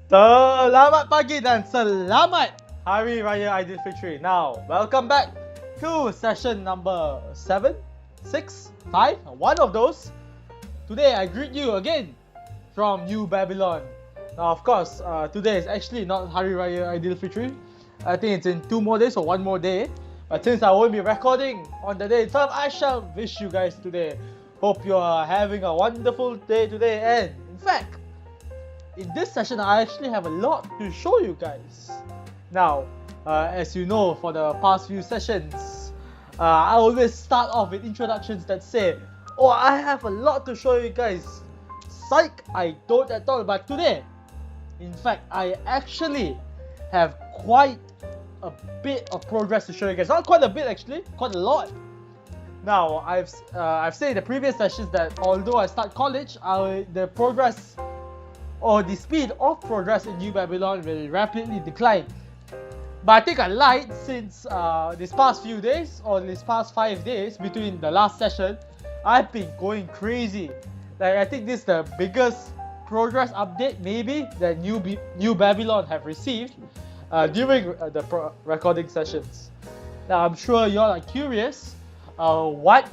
Selamat pagi dan selamat Hari Raya Aidilfitri. Now, welcome back to session number 7, 6, 5, one of those. Today I greet you again from New Babylon. Now, of course, today is actually not Hari Raya Aidilfitri. I think it's in 2 more days or 1 more day. But since I won't be recording on the day itself, I shall wish you guys today. Hope you are having a wonderful day today, and in fact, in this session I actually have a lot to show you guys. Now, as you know, for the past few sessions, I always start off with introductions that say, oh, I have a lot to show you guys. Psych, I don't at all. But today, in fact, I actually have quite a bit of progress to show you guys. Not quite a bit actually, quite a lot. Now, I've said in the previous sessions that although I start college, the progress or the speed of progress in New Babylon will rapidly decline. But I think I lied, since these past few days, or these past 5 days between the last session, I've been going crazy. Like, I think this is the biggest progress update maybe that New Babylon have received during the recording sessions. Now, I'm sure y'all are curious what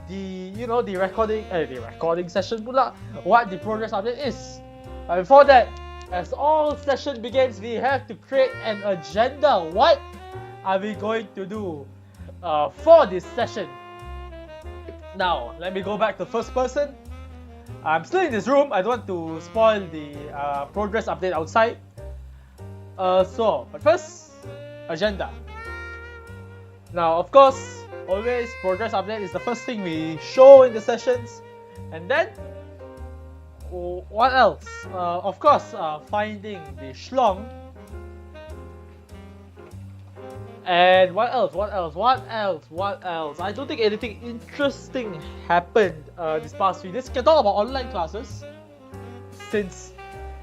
the recording session pula, what the progress update is. But before that, as all session begins, we have to create an agenda. What are we going to do for this session? Now, let me go back to first person. I'm still in this room. I don't want to spoil the progress update outside. But first, agenda. Now, of course, always progress update is the first thing we show in the sessions, and then what else? Of course, finding the schlong. And what else? I don't think anything interesting happened this past few days. We can talk about online classes, since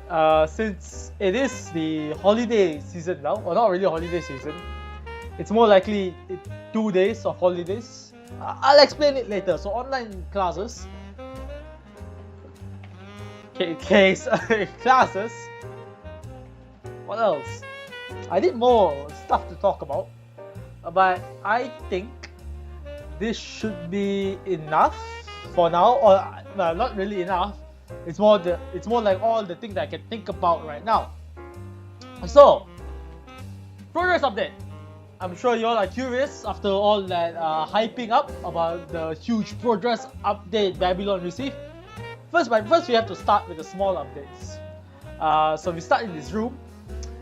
it is the holiday season now, or not really holiday season. It's more likely 2 days of holidays. I'll explain it later. So online classes. Classes. What else? I need more stuff to talk about, but I think this should be enough for now. Or not really enough. It's more like all the things that I can think about right now. So, progress update. I'm sure you all are curious after all that hyping up about the huge progress update Babylon received. First we have to start with the small updates. So we start in this room.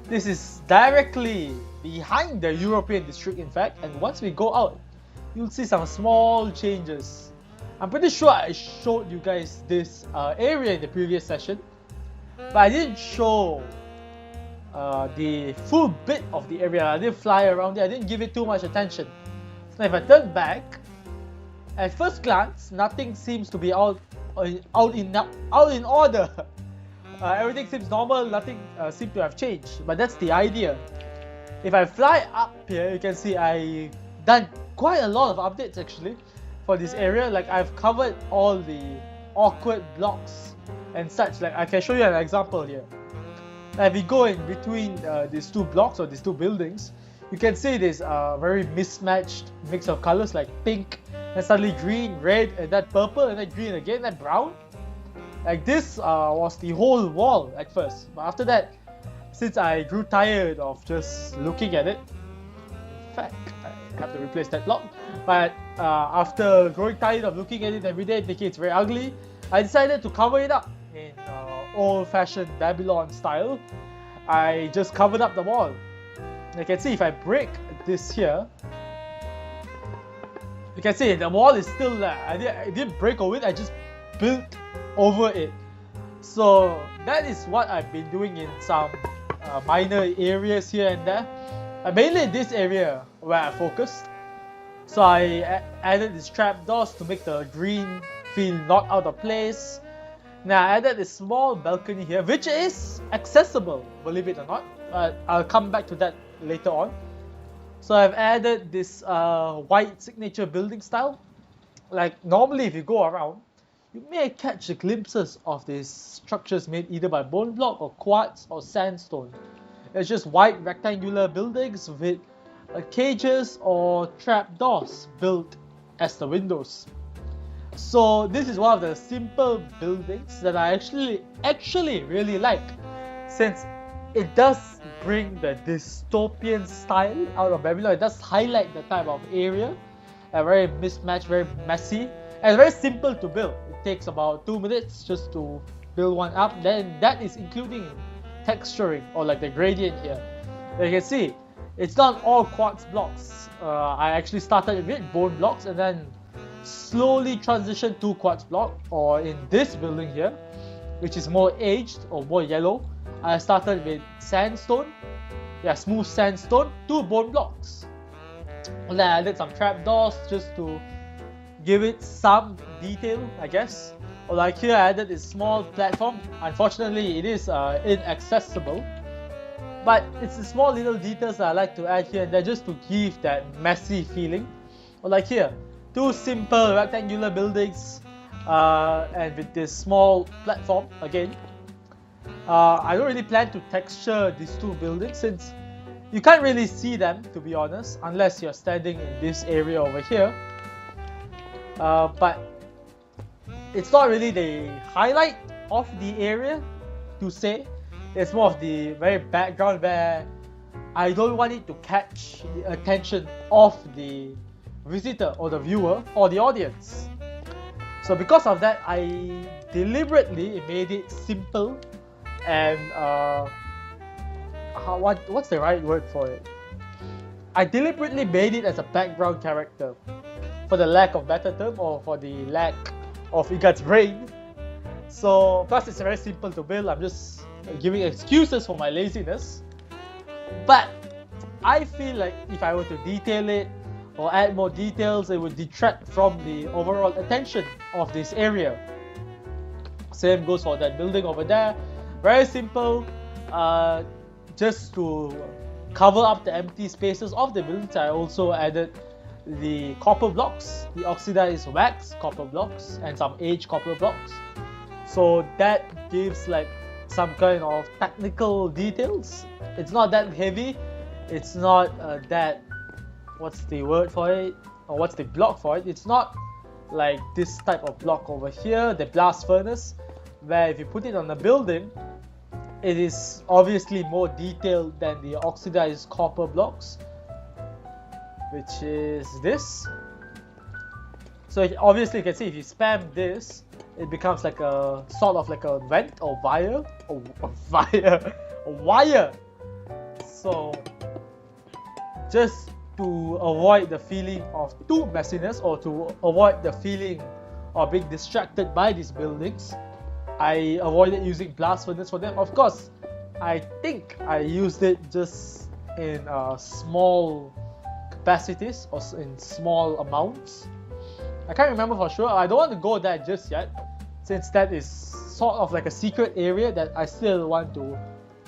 This is directly behind the European district, in fact, and once we go out, you'll see some small changes. I'm pretty sure I showed you guys this area in the previous session, but I didn't show the full bit of the area. I didn't fly around it. I didn't give it too much attention. So if I turn back, at first glance, nothing seems to be out in order. Everything seems normal. Nothing seems to have changed. But that's the idea. If I fly up here, you can see I done quite a lot of updates actually for this area. Like, I've covered all the awkward blocks and such. Like, I can show you an example here. If we go in between these two blocks or these two buildings, you can see this very mismatched mix of colors, like pink and suddenly green, red, and then purple, and then green again, and then brown. Like, this was the whole wall at first, but after that, since I grew tired of just looking at it, in fact, I have to replace that block. But after growing tired of looking at it every day, thinking it's very ugly, I decided to cover it up in old-fashioned Babylon style. I just covered up the wall. You can see if I break this here, you can see the wall is still there. I didn't break over it, I just built over it. So that is what I've been doing in some minor areas here and there. Mainly this area where I focused. So I added these trapdoors to make the green feel not out of place. Now I added this small balcony here, which is accessible, believe it or not. I'll come back to that later on. So I've added this white signature building style. Like, normally if you go around, you may catch glimpses of these structures made either by bone block or quartz or sandstone. It's just white rectangular buildings with cages or trapdoors built as the windows. So this is one of the simple buildings that I actually really like, since it does bring the dystopian style out of Babylon. It does highlight the type of area, very mismatched, very messy, and very simple to build. It takes about 2 minutes just to build one up. Then that is including texturing or like the gradient here. As you can see, it's not all quartz blocks. I actually started with bone blocks and then slowly transitioned to quartz block, or in this building here, which is more aged or more yellow, I started with sandstone, smooth sandstone, to bone blocks. And then I added some trapdoors just to give it some detail, I guess. Or like here, I added this small platform. Unfortunately, it is inaccessible, but it's the small little details that I like to add here and there just to give that messy feeling. Or like here, 2 simple rectangular buildings, and with this small platform again. I don't really plan to texture these 2 buildings since you can't really see them, to be honest, unless you're standing in this area over here. But it's not really the highlight of the area to say. It's more of the very background where I don't want it to catch the attention of the visitor or the viewer or the audience. So because of that, I deliberately made it simple and what's the right word for it? I deliberately made it as a background character, for the lack of better term, or for the lack of Igat's brain. So plus it's very simple to build, I'm just giving excuses for my laziness. But I feel like if I were to detail it or add more details, it would detract from the overall attention of this area. Same goes for that building over there. Very simple, just to cover up the empty spaces of the buildings. I also added the copper blocks, the oxidized wax copper blocks, and some aged copper blocks. So that gives like some kind of technical details. It's not that heavy. It's not that, what's the word for it, or what's the block for it? It's not like this type of block over here, the blast furnace, where if you put it on a building, it is obviously more detailed than the oxidized copper blocks, which is this. So obviously you can see if you spam this, it becomes like a sort of like a vent or wire. So just to avoid the feeling of too messiness, or to avoid the feeling of being distracted by these buildings, I avoided using blast furnace for them. Of course, I think I used it just in small capacities or in small amounts. I can't remember for sure. I don't want to go there just yet, since that is sort of like a secret area that I still want to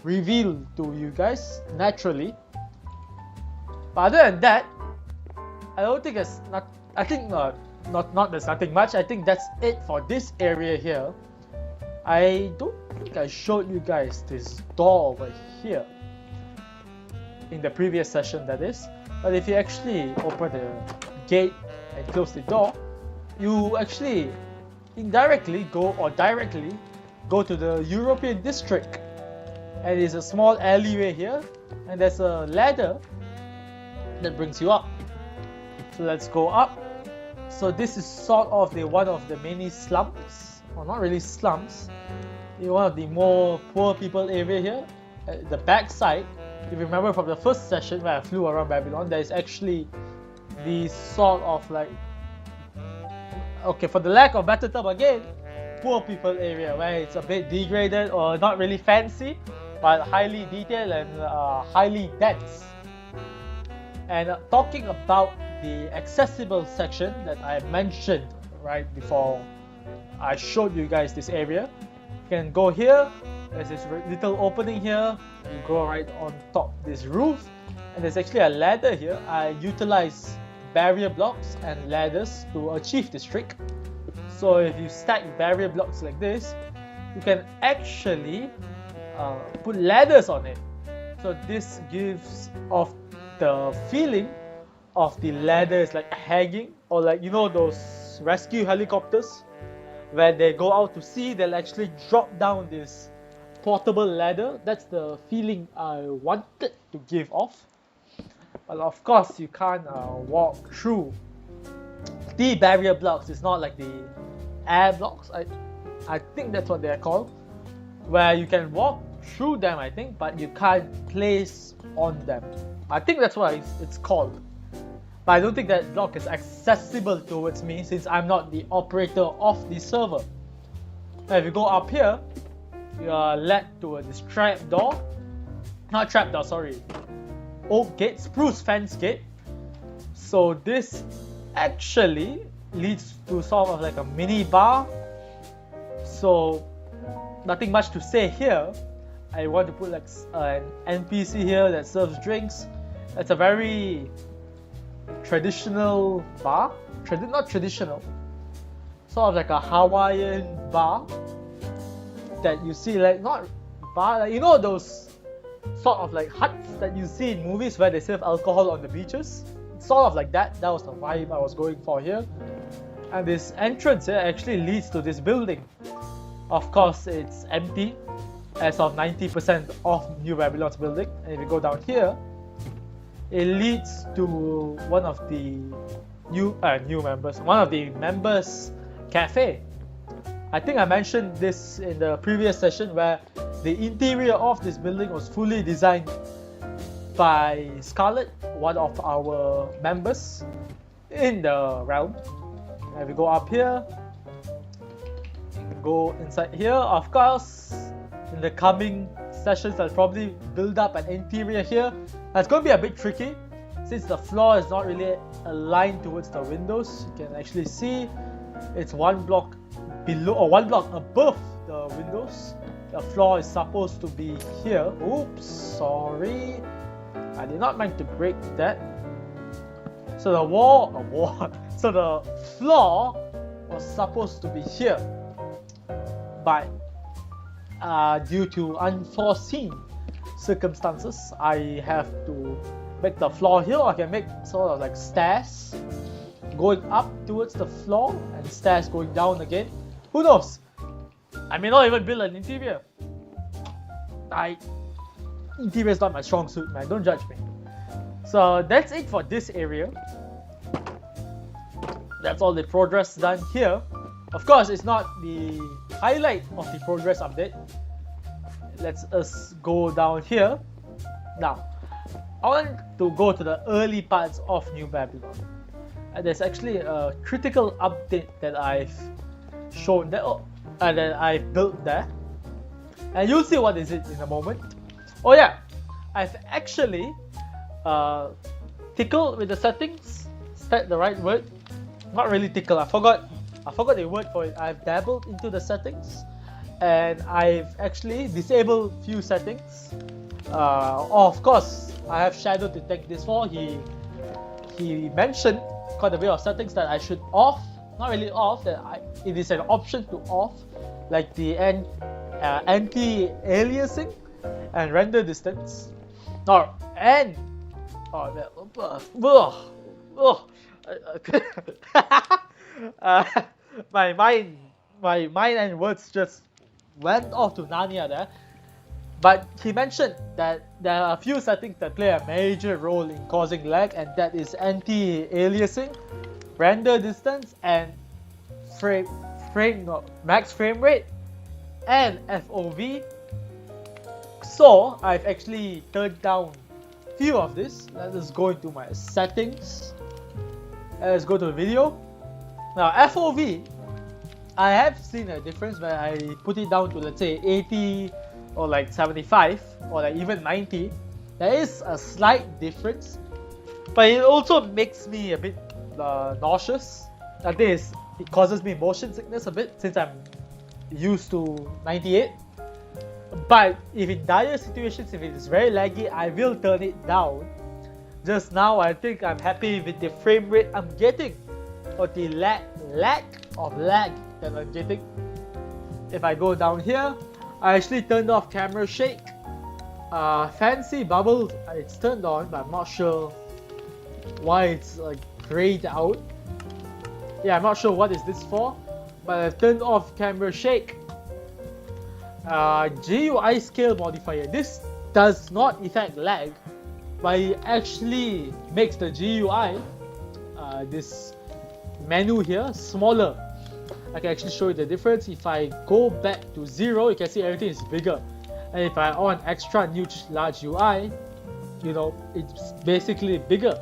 reveal to you guys naturally. But other than that, I don't think there's not. I think not there's nothing much. I think that's it for this area here. I don't think I showed you guys this door over here in the previous session, that is. But if you actually open the gate and close the door, you actually indirectly go or directly go to the European district. And there's a small alleyway here, and there's a ladder that brings you up. So let's go up. So this is sort of one of the many slums, or not really slums, one of the more poor people area here. At the back side, if you remember from the first session where I flew around Babylon, there is actually the sort of like, okay, for the lack of better term again, poor people area, where it's a bit degraded or not really fancy, but highly detailed and highly dense. And talking about the accessible section that I mentioned right before I showed you guys this area, you can go here. There's this little opening here. You go right on top this roof, and there's actually a ladder here. I utilize barrier blocks and ladders to achieve this trick. So if you stack barrier blocks like this, you can actually put ladders on it. So this gives off the feeling of the ladders like hanging, or like, you know, those rescue helicopters where they go out to sea, they'll actually drop down this portable ladder. That's the feeling I wanted to give off. But of course you can't walk through the barrier blocks. It's not like the air blocks, I think that's what they're called, where you can walk through them, I think, but you can't place on them. I think that's what it's called. But I don't think that block is accessible towards me since I'm not the operator of the server. Now if you go up here, you are led to this trapdoor. Not trapdoor, sorry. Oak gate, spruce fence gate. So this actually leads to sort of like a mini bar. So nothing much to say here. I want to put like an NPC here that serves drinks. That's a very traditional bar. Not traditional, sort of like a Hawaiian bar that you see, like not bar, like, you know, those sort of like huts that you see in movies where they serve alcohol on the beaches. It's sort of like that. That was the vibe I was going for here. And this entrance here actually leads to this building. Of course, it's empty as of 90% of New Babylon's building. And if you go down here, it leads to one of the members cafe. I think I mentioned this in the previous session, where the interior of this building was fully designed by Scarlet, one of our members in the realm. And if we go up here, go inside here. Of course, in the coming sessions, I'll probably build up an interior here. That's going to be a bit tricky since the floor is not really aligned towards the windows. You can actually see it's one block below or one block above the windows. The floor is supposed to be here. Oops, sorry. I did not mean to break that. So the so the floor was supposed to be here, but due to unforeseen circumstances, I have to make the floor here. I can make sort of like stairs going up towards the floor and stairs going down again. Who knows? I may not even build an interior. Interior is not my strong suit, man. Don't judge me. So that's it for this area. That's all the progress done here. Of course, it's not the highlight of the progress update. Let's us go down here. Now, I want to go to the early parts of New Babylon. And there's actually a critical update that I've shown there, and that I've built there. And you'll see what is it in a moment. Oh yeah, I've actually tickled with the settings. Is that the right word? Not really tickle. I forgot the word for it. I've dabbled into the settings, and I've actually disabled few settings. Of course, I have Shadow Detect this for. He mentioned quite a bit of settings that I should off. Not really off. It is an option to off, like the anti-aliasing and render distance. My mind and words just went off to Narnia there. But he mentioned that there are a few settings that play a major role in causing lag, and that is anti-aliasing, render distance, and max frame rate, and FOV. So I've actually turned down few of this. Let us go into my settings. Let's go to the video. Now FOV, I have seen a difference when I put it down to, let's say, 80 or like 75 or like even 90. There is a slight difference, but it also makes me a bit nauseous. I think it causes me motion sickness a bit since I'm used to 98. But if in dire situations, if it is very laggy, I will turn it down. Just now, I think I'm happy with the frame rate I'm getting, or the lack of lag elongating. If I go down here, I actually turned off camera shake. Fancy bubble, it's turned on, but I'm not sure why it's like grayed out. Yeah, I'm not sure what is this for, but I've turned off camera shake. GUI scale modifier. This does not affect lag, but it actually makes the GUI, this menu here, smaller. I can actually show you the difference. If I go back to 0, you can see everything is bigger. And if I on extra new large UI, you know, it's basically bigger.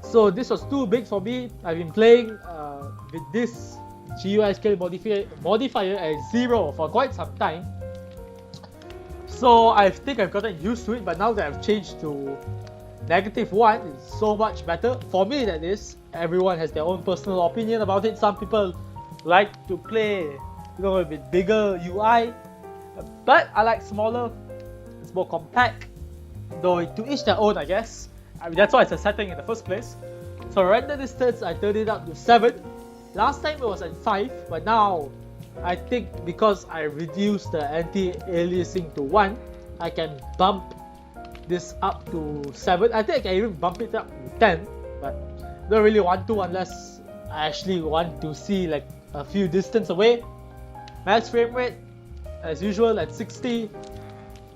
So this was too big for me. I've been playing with this GUI scale modifier at 0 for quite some time. So I think I've gotten used to it, but now that I've changed to -1, it's so much better. For me, that is. Everyone has their own personal opinion about it. Some people like to play, you know, a bit bigger UI, but I like smaller. It's more compact, though to each their own, I guess. I mean, that's why it's a setting in the first place. So render distance, I turned it up to 7. Last time it was at 5, but now I think because I reduced the anti-aliasing to 1, I can bump this up to 7. I think I can even bump it up to 10, but don't really want to unless I actually want to see like a few distance away. Max frame rate, as usual, at 60.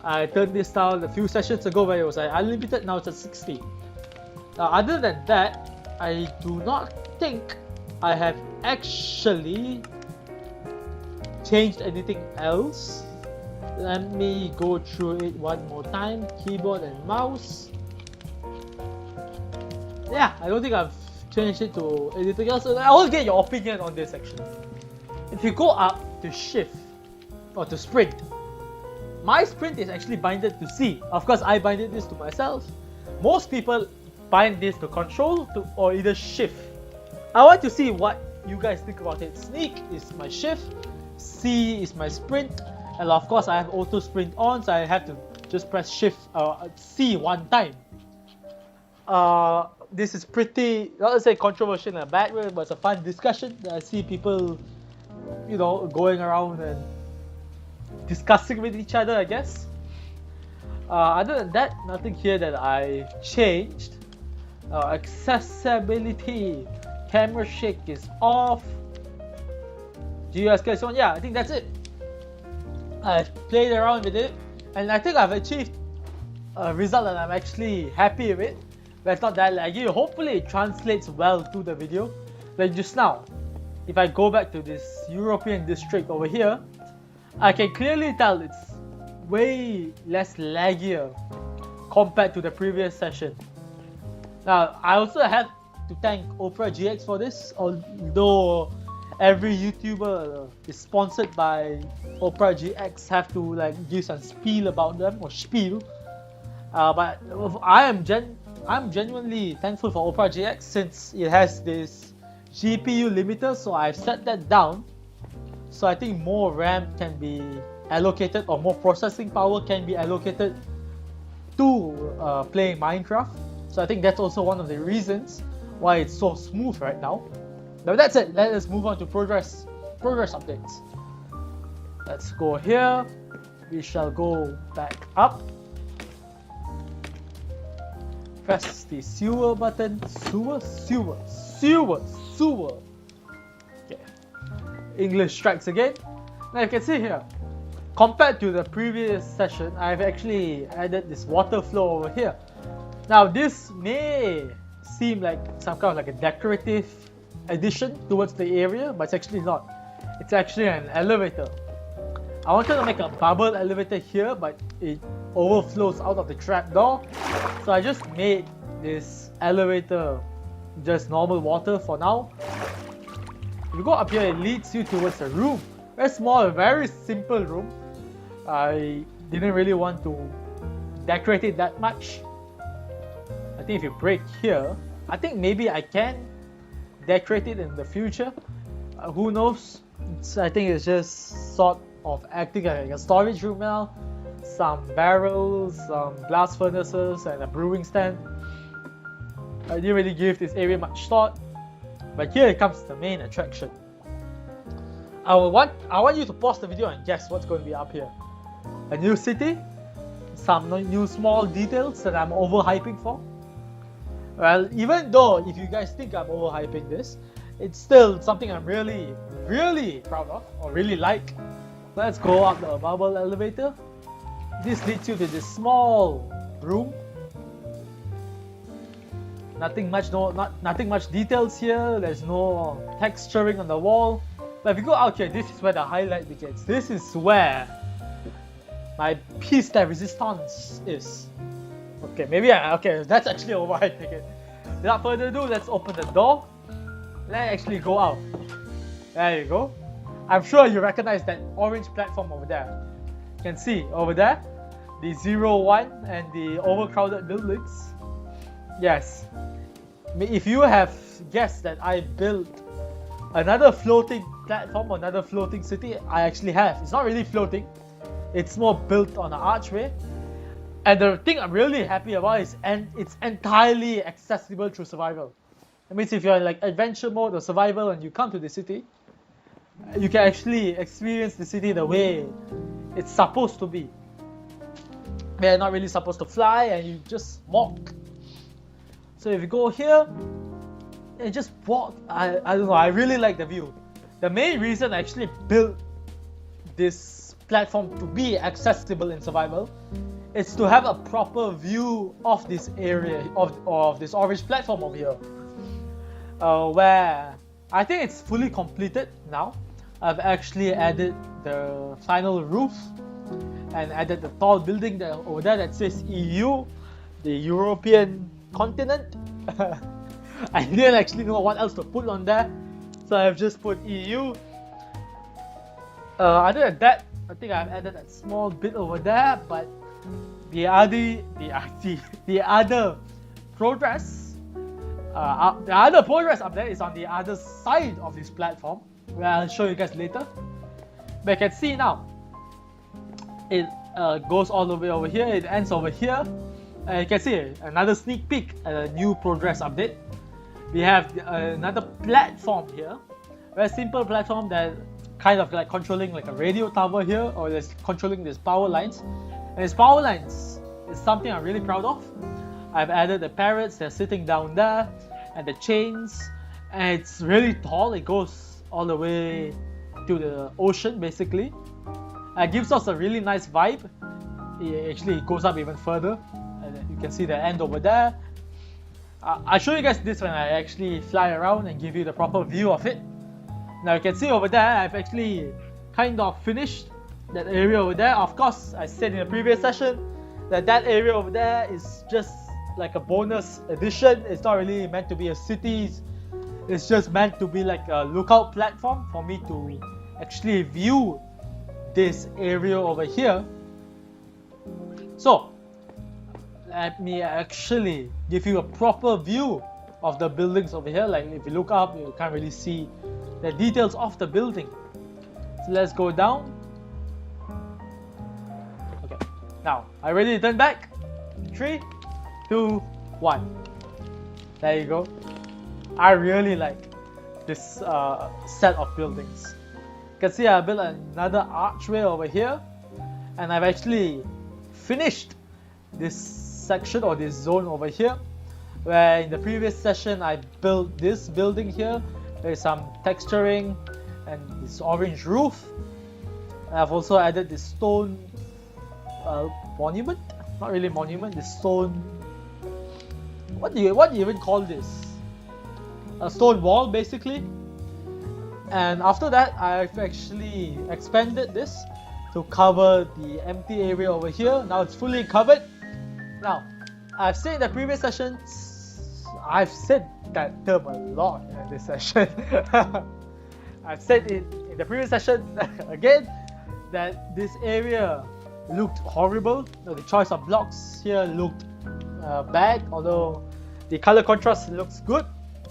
I turned this down a few sessions ago where it was at unlimited, now it's at 60. Other than that, I do not think I have actually changed anything else. Let me go through it one more time. Keyboard and mouse. Yeah, I don't think I've changed it to anything else. I will get your opinion on this actually. If you go up to shift or to sprint, my sprint is actually binded to C. Of course, I binded this to myself. Most people bind this to control or either shift. I want to see what you guys think about it. Sneak is my shift, C is my sprint, and of course I have auto sprint on, so I have to just press shift C one time. This is pretty, not to say controversial in a bad way, but it's a fun discussion. I see people, you know, going around and discussing with each other, I guess. Other than that, nothing here that I changed. Accessibility, camera shake is off. GUI scale is on. Yeah, I think that's it. I've played around with it, and I think I've achieved a result that I'm actually happy with. But it's not that laggy. Hopefully it translates well to the video. Like just now, if I go back to this European district over here, I can clearly tell it's way less laggier compared to the previous session. Now, I also have to thank Opera GX for this, although every YouTuber is sponsored by Opera GX have to like give some spiel about them or spiel. But I'm genuinely thankful for Opera GX since it has this GPU limiter, so I've set that down. So I think more RAM can be allocated, or more processing power can be allocated to playing Minecraft. So I think that's also one of the reasons why it's so smooth right now. But that's it. Let us move on to progress updates. Let's go here. We shall go back up. Press the sewer button. Sewer. Okay. English strikes again. Now you can see here, compared to the previous session, I've actually added this water flow over here. Now this may seem like some kind of like a decorative addition towards the area, but it's actually not. It's actually an elevator. I wanted to make a bubble elevator here, but it overflows out of the trapdoor. So I just made this elevator just normal water for now. If you go up here, it leads you towards a room. Very small, very simple room. I didn't really want to decorate it that much. I think if you break here, I think maybe I can decorate it in the future. Who knows? I think it's just sort of acting like a storage room now. Some barrels, some blast furnaces, and a brewing stand. I didn't really give this area much thought, but here comes the main attraction. I want you to pause the video and guess what's going to be up here. A new city, some new small details that I'm overhyping for. Well, even though if you guys think I'm overhyping this, it's still something I'm really, really proud of or really like. Let's go up the bubble elevator. This leads you to this small room. Nothing much details here. There's no texturing on the wall. But if you go out here, this is where the highlight begins. This is where my piece de resistance is. Okay, okay, that's actually overhyping it. Without further ado, let's open the door. Let's actually go out. There you go. I'm sure you recognize that orange platform over there. You can see over there, the 01 and the overcrowded buildings. Yes. If you have guessed that I built another floating platform, another floating city, I actually have. It's not really floating. It's more built on an archway. And the thing I'm really happy about is it's entirely accessible through survival. That means if you're in like adventure mode or survival and you come to the city, you can actually experience the city the way it's supposed to be. They're not really supposed to fly and you just walk. So if you go here and just walk, I don't know, I really like the view. The main reason I actually built this platform to be accessible in survival is to have a proper view of this area, of this orange platform over here. Where I think it's fully completed now. I've actually added the final roof and added the tall building over there that says EU, the European continent. I didn't actually know what else to put on there, so I've just put EU. Other than that, I think I've added that small bit over there, but the other progress, the other progress up there is on the other side of this platform, where I'll show you guys later. But you can see now, it goes all the way over here, it ends over here. You can see another sneak peek at a new progress update. We have another platform here, very simple platform that kind of like controlling like a radio tower here, or it's controlling these power lines. And these power lines is something I'm really proud of. I've added the parrots, they're sitting down there, and the chains, and it's really tall. It goes all the way to the ocean basically. It gives us a really nice vibe. It actually goes up even further. You can see the end over there. I'll show you guys this when I actually fly around and give you the proper view of it. Now you can see over there, I've actually kind of finished that area over there. Of course, I said in the previous session that area over there is just like a bonus addition. It's not really meant to be a city. It's just meant to be like a lookout platform for me to actually view this area over here. So let me actually give you a proper view of the buildings over here. Like if you look up, you can't really see the details of the building. So let's go down. Okay, now I ready to turn back. 3, 2, 1. There you go. I really like this set of buildings. You can see I built another archway over here, and I've actually finished this section or this zone over here, where in the previous session I built this building here. There's some texturing and this orange roof. I've also added this stone monument, not really monument, this stone, what do you even call this, a stone wall basically. And after that, I've actually expanded this to cover the empty area over here. Now it's fully covered. Now, I've said in the previous sessions, I've said that term a lot in this session. I've said it in the previous session again, that this area looked horrible. The choice of blocks here looked bad, although the color contrast looks good.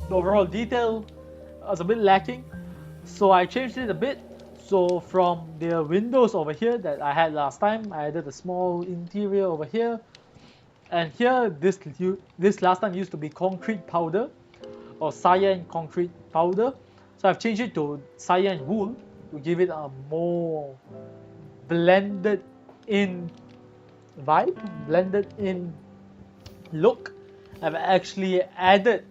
The overall detail was a bit lacking. So I changed it a bit. So from the windows over here that I had last time, I added a small interior over here. And here, this last time used to be concrete powder or cyan concrete powder. So I've changed it to cyan wool. to give it a more blended in vibe, blended in look, I've actually added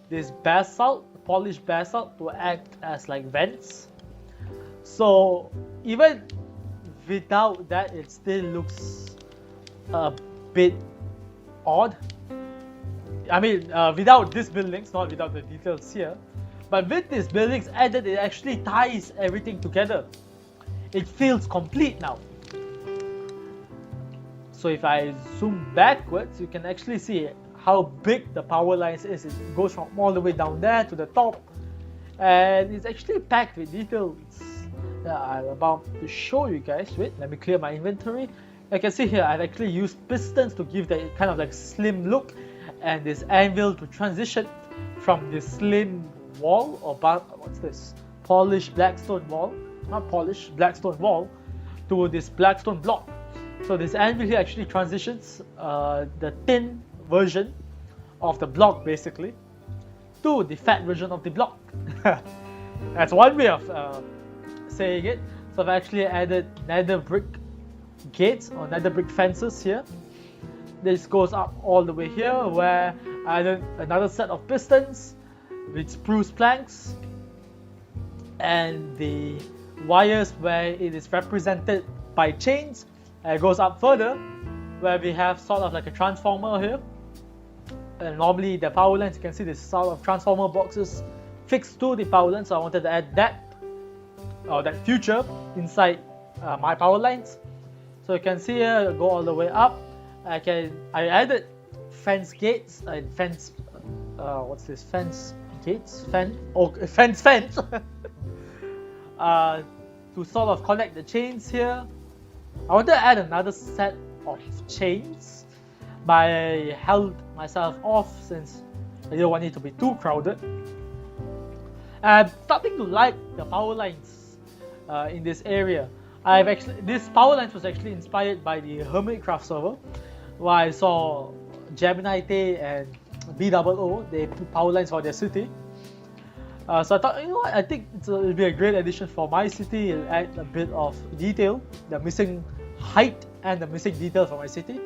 this basalt, polished basalt, to act as like vents. So even without that, it still looks a bit odd. I mean, without these buildings, not without the details here, but with these buildings added, it actually ties everything together. It feels complete now. So if I zoom backwards, you can actually see how big the power lines is. It goes from all the way down there to the top, and it's actually packed with details that I'm about to show you guys. Wait, let me clear my inventory. You can see here I've actually used pistons to give that kind of like slim look, and this anvil to transition from this slim wall, or what's this, polished blackstone wall, not polished, blackstone wall, to this blackstone block. So this anvil here actually transitions the thin version of the block basically to the fat version of the block. That's one way of saying it. So I've actually added nether brick gates or nether brick fences here. This goes up all the way here, where I added another set of pistons with spruce planks, and the wires where it is represented by chains. It goes up further, where we have sort of like a transformer here. And normally the power lines, you can see this sort of transformer boxes fixed to the power lines. So I wanted to add that, or that feature inside my power lines. So you can see here, go all the way up. I added fence gates and fence. What's this? Fence gates? Fence. To sort of connect the chains here. I wanted to add another set of chains, but I held myself off since I didn't want it to be too crowded. I'm starting to like the power lines in this area. This power lines was actually inspired by the Hermitcraft server, where I saw Gemini and BOO, they put power lines for their city. So I thought, you know what, I think it'll be a great addition for my city. It'll add a bit of detail, the missing height and the missing detail for my city.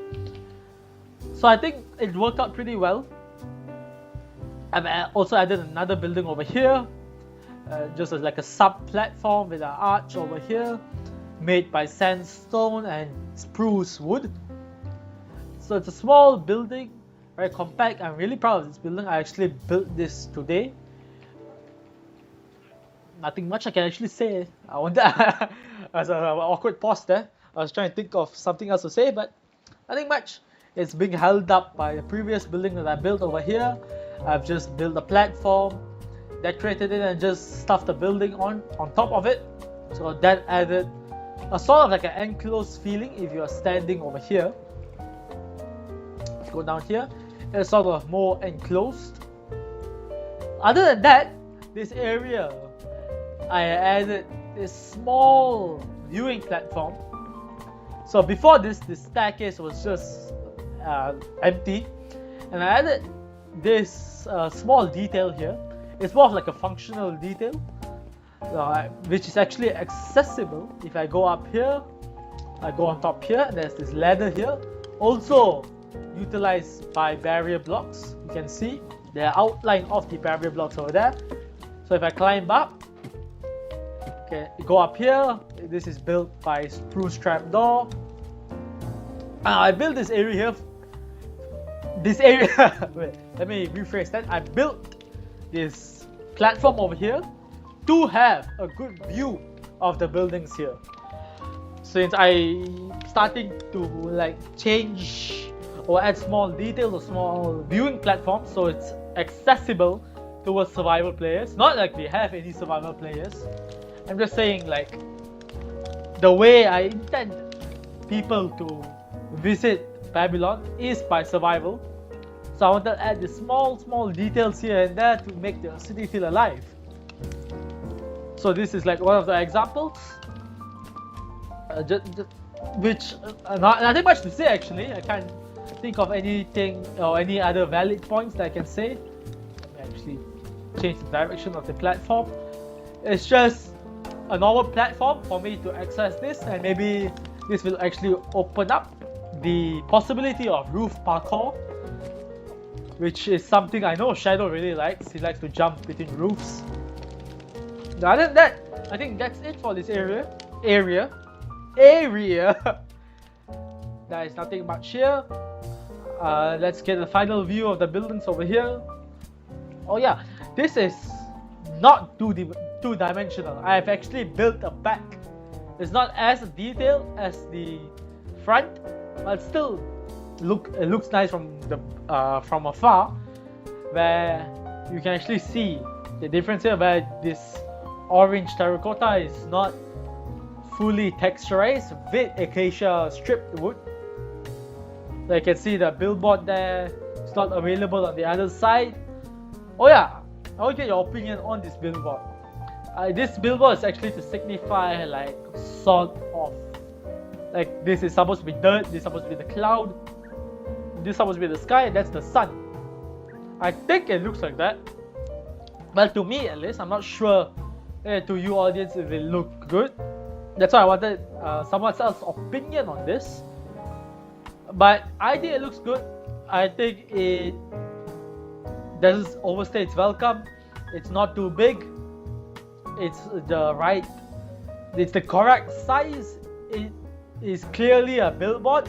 So I think it worked out pretty well. I've also added another building over here, just as like a sub-platform with an arch over here, made by sandstone and spruce wood. So it's a small building, very compact. I'm really proud of this building. I actually built this today. Nothing much I can actually say. I wonder, as an awkward pause there. I was trying to think of something else to say, but nothing much. It's being held up by the previous building that I built over here. I've just built a platform, decorated it, and just stuffed the building on top of it. So that added a sort of like an enclosed feeling if you are standing over here. Let's go down here. It's sort of more enclosed. Other than that, this area, I added this small viewing platform. So before this staircase was just empty, and I added this small detail here. It's more of like a functional detail, which is actually accessible. If I go up here, I go on top here, there's this ladder here, also utilized by barrier blocks. You can see the outline of the barrier blocks over there. So if I climb up, okay, go up here, this is built by spruce trapdoor. I built this area here. Wait, let me rephrase that. I built this platform over here to have a good view of the buildings here. Since I'm starting to like change or add small details or small viewing platforms, so it's accessible towards survival players. Not like we have any survival players. I'm just saying, like, the way I intend people to visit Babylon is by survival. So I want to add the small details here and there to make the city feel alive. So this is like one of the examples, nothing much to say actually. I can't think of anything or any other valid points that I can say. Let me actually change the direction of the platform. It's just a normal platform for me to access this, and maybe this will actually open up the possibility of roof parkour, which is something I know Shadow really likes. He likes to jump between roofs. Other than that, I think that's it for this area. There is nothing much here. Let's get a final view of the buildings over here. Oh yeah, this is not two-dimensional. I have actually built a back. It's not as detailed as the front, but still it looks nice from afar, where you can actually see the difference here, where this orange terracotta is not fully texturized with acacia stripped wood. So you can see the billboard there. It's not available on the other side. Oh yeah, I will get your opinion on this billboard. This billboard is actually to signify like sort of like this is supposed to be dirt, this is supposed to be the cloud, this is supposed to be the sky, and that's the sun. I think it looks like that. Well, to me at least, I'm not sure to you audience if it looked good. That's why I wanted someone else's opinion on this. But I think it looks good. I think it doesn't overstay its welcome. It's not too big. It's the correct size. It is clearly a billboard,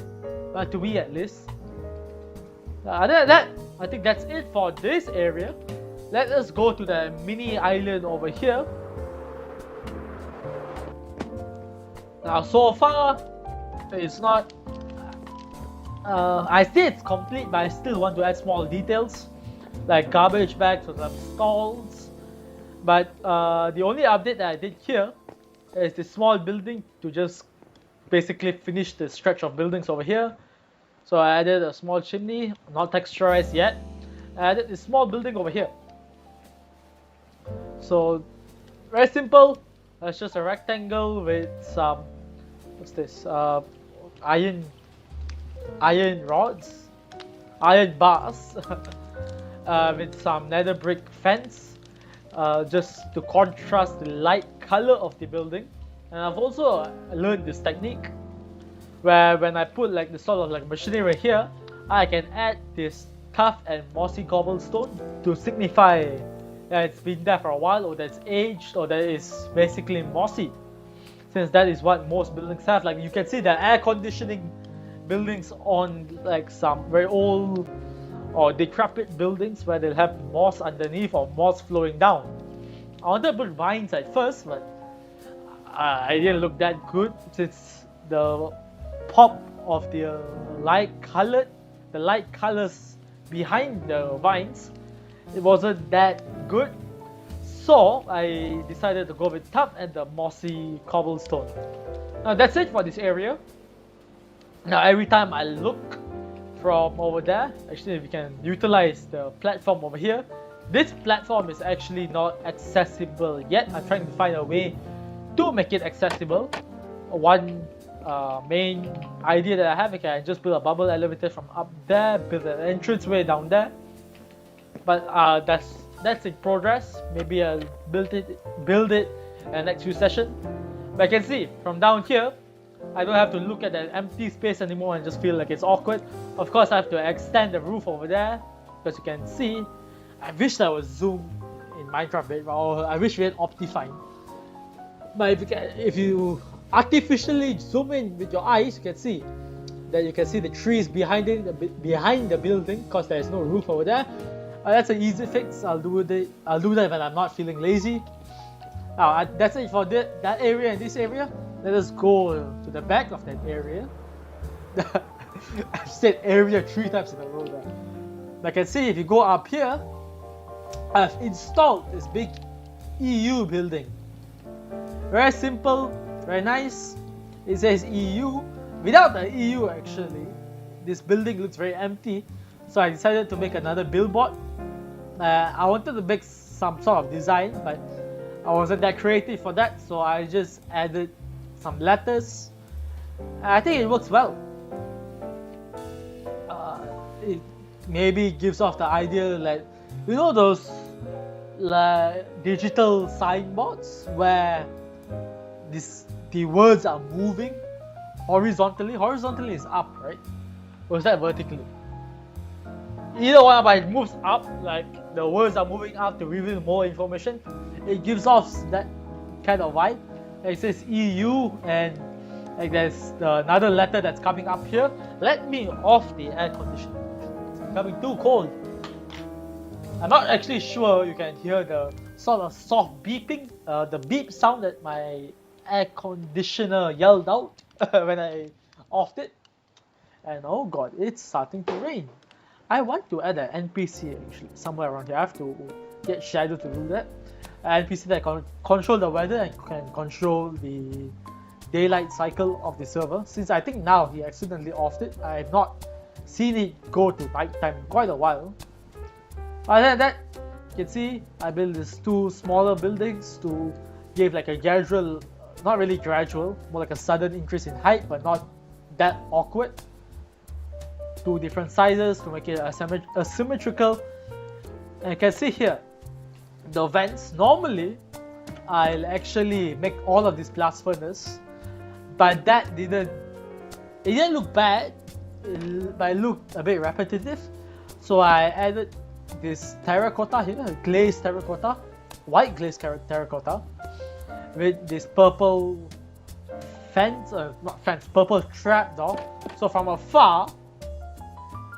but to me at least. Other than that, I think that's it for this area. Let us go to the mini island over here. Now, so far, it's not. I say it's complete, but I still want to add small details, like garbage bags or some stalls. But the only update that I did here is the small building to just basically finish the stretch of buildings over here. So I added a small chimney, not texturized yet. I added this small building over here. So very simple. It's just a rectangle with some iron rods, iron bars with some nether brick fence, just to contrast the light color of the building. And I've also learned this technique where when I put like the sort of like machinery here, I can add this tough and mossy cobblestone to signify that it's been there for a while, or that it's aged, or that it's basically mossy, since that is what most buildings have. Like you can see the air conditioning buildings on like some very old or decrepit buildings where they'll have moss underneath or moss flowing down. I wanted to put vines at first, but I didn't look that good since the pop of the light colors behind the vines, it wasn't that good. So I decided to go with tough and the mossy cobblestone. Now that's it for this area. Now every time I look from over there, actually we can utilize the platform over here. This platform is actually not accessible yet. I'm trying to find a way to make it accessible. One main idea that I have, okay, I just build a bubble elevator from up there, build an entranceway down there. But that's in progress. Maybe I'll build it in the next few sessions. But I can see from down here, I don't have to look at that empty space anymore and just feel like it's awkward. Of course, I have to extend the roof over there, because you can see. I wish I was zoomed in Minecraft bit, or I wish we had Optifine. But if you artificially zoom in with your eyes, you can see the trees behind the building, because there is no roof over there. That's an easy fix. I'll do that when I'm not feeling lazy. Now that's it for that area and this area. Let us go to the back of that area. I've said area 3 times in a row there. Like I can see, if you go up here, I've installed this big EU building. Very simple, very nice. It says EU. Without the EU, actually, this building looks very empty. So I decided to make another billboard. I wanted to make some sort of design, but I wasn't that creative for that, so I just added some letters. I think it works well. It maybe gives off the idea, like, you know those like digital signboards where the words are moving horizontally. Horizontally is up, right? Or is that vertically? Either one, but it moves up, like the words are moving up to reveal more information. It gives off that kind of vibe. It says EU, and like there's another letter that's coming up here. Let me off the air conditioner. It's becoming too cold. I'm not actually sure you can hear the sort of soft beeping, the beep sound that my air conditioner yelled out when I offed it. And oh god, it's starting to rain. I want to add an NPC actually somewhere around here. I have to get Shadow to do that. An NPC that can control the weather and can control the daylight cycle of the server. Since I think now he accidentally offed it, I have not seen it go to nighttime in quite a while. Other than that, you can see I built these two smaller buildings to give like a gradual, not really gradual, more like a sudden increase in height, but not that awkward. Two different sizes to make it asymmetrical. And you can see here the vents. Normally I'll actually make all of these blast furnace, but that didn't look bad, but it looked a bit repetitive, so I added this terracotta here, glazed terracotta, white glazed terracotta with this purple fence, not fence, purple trapdoor. So from afar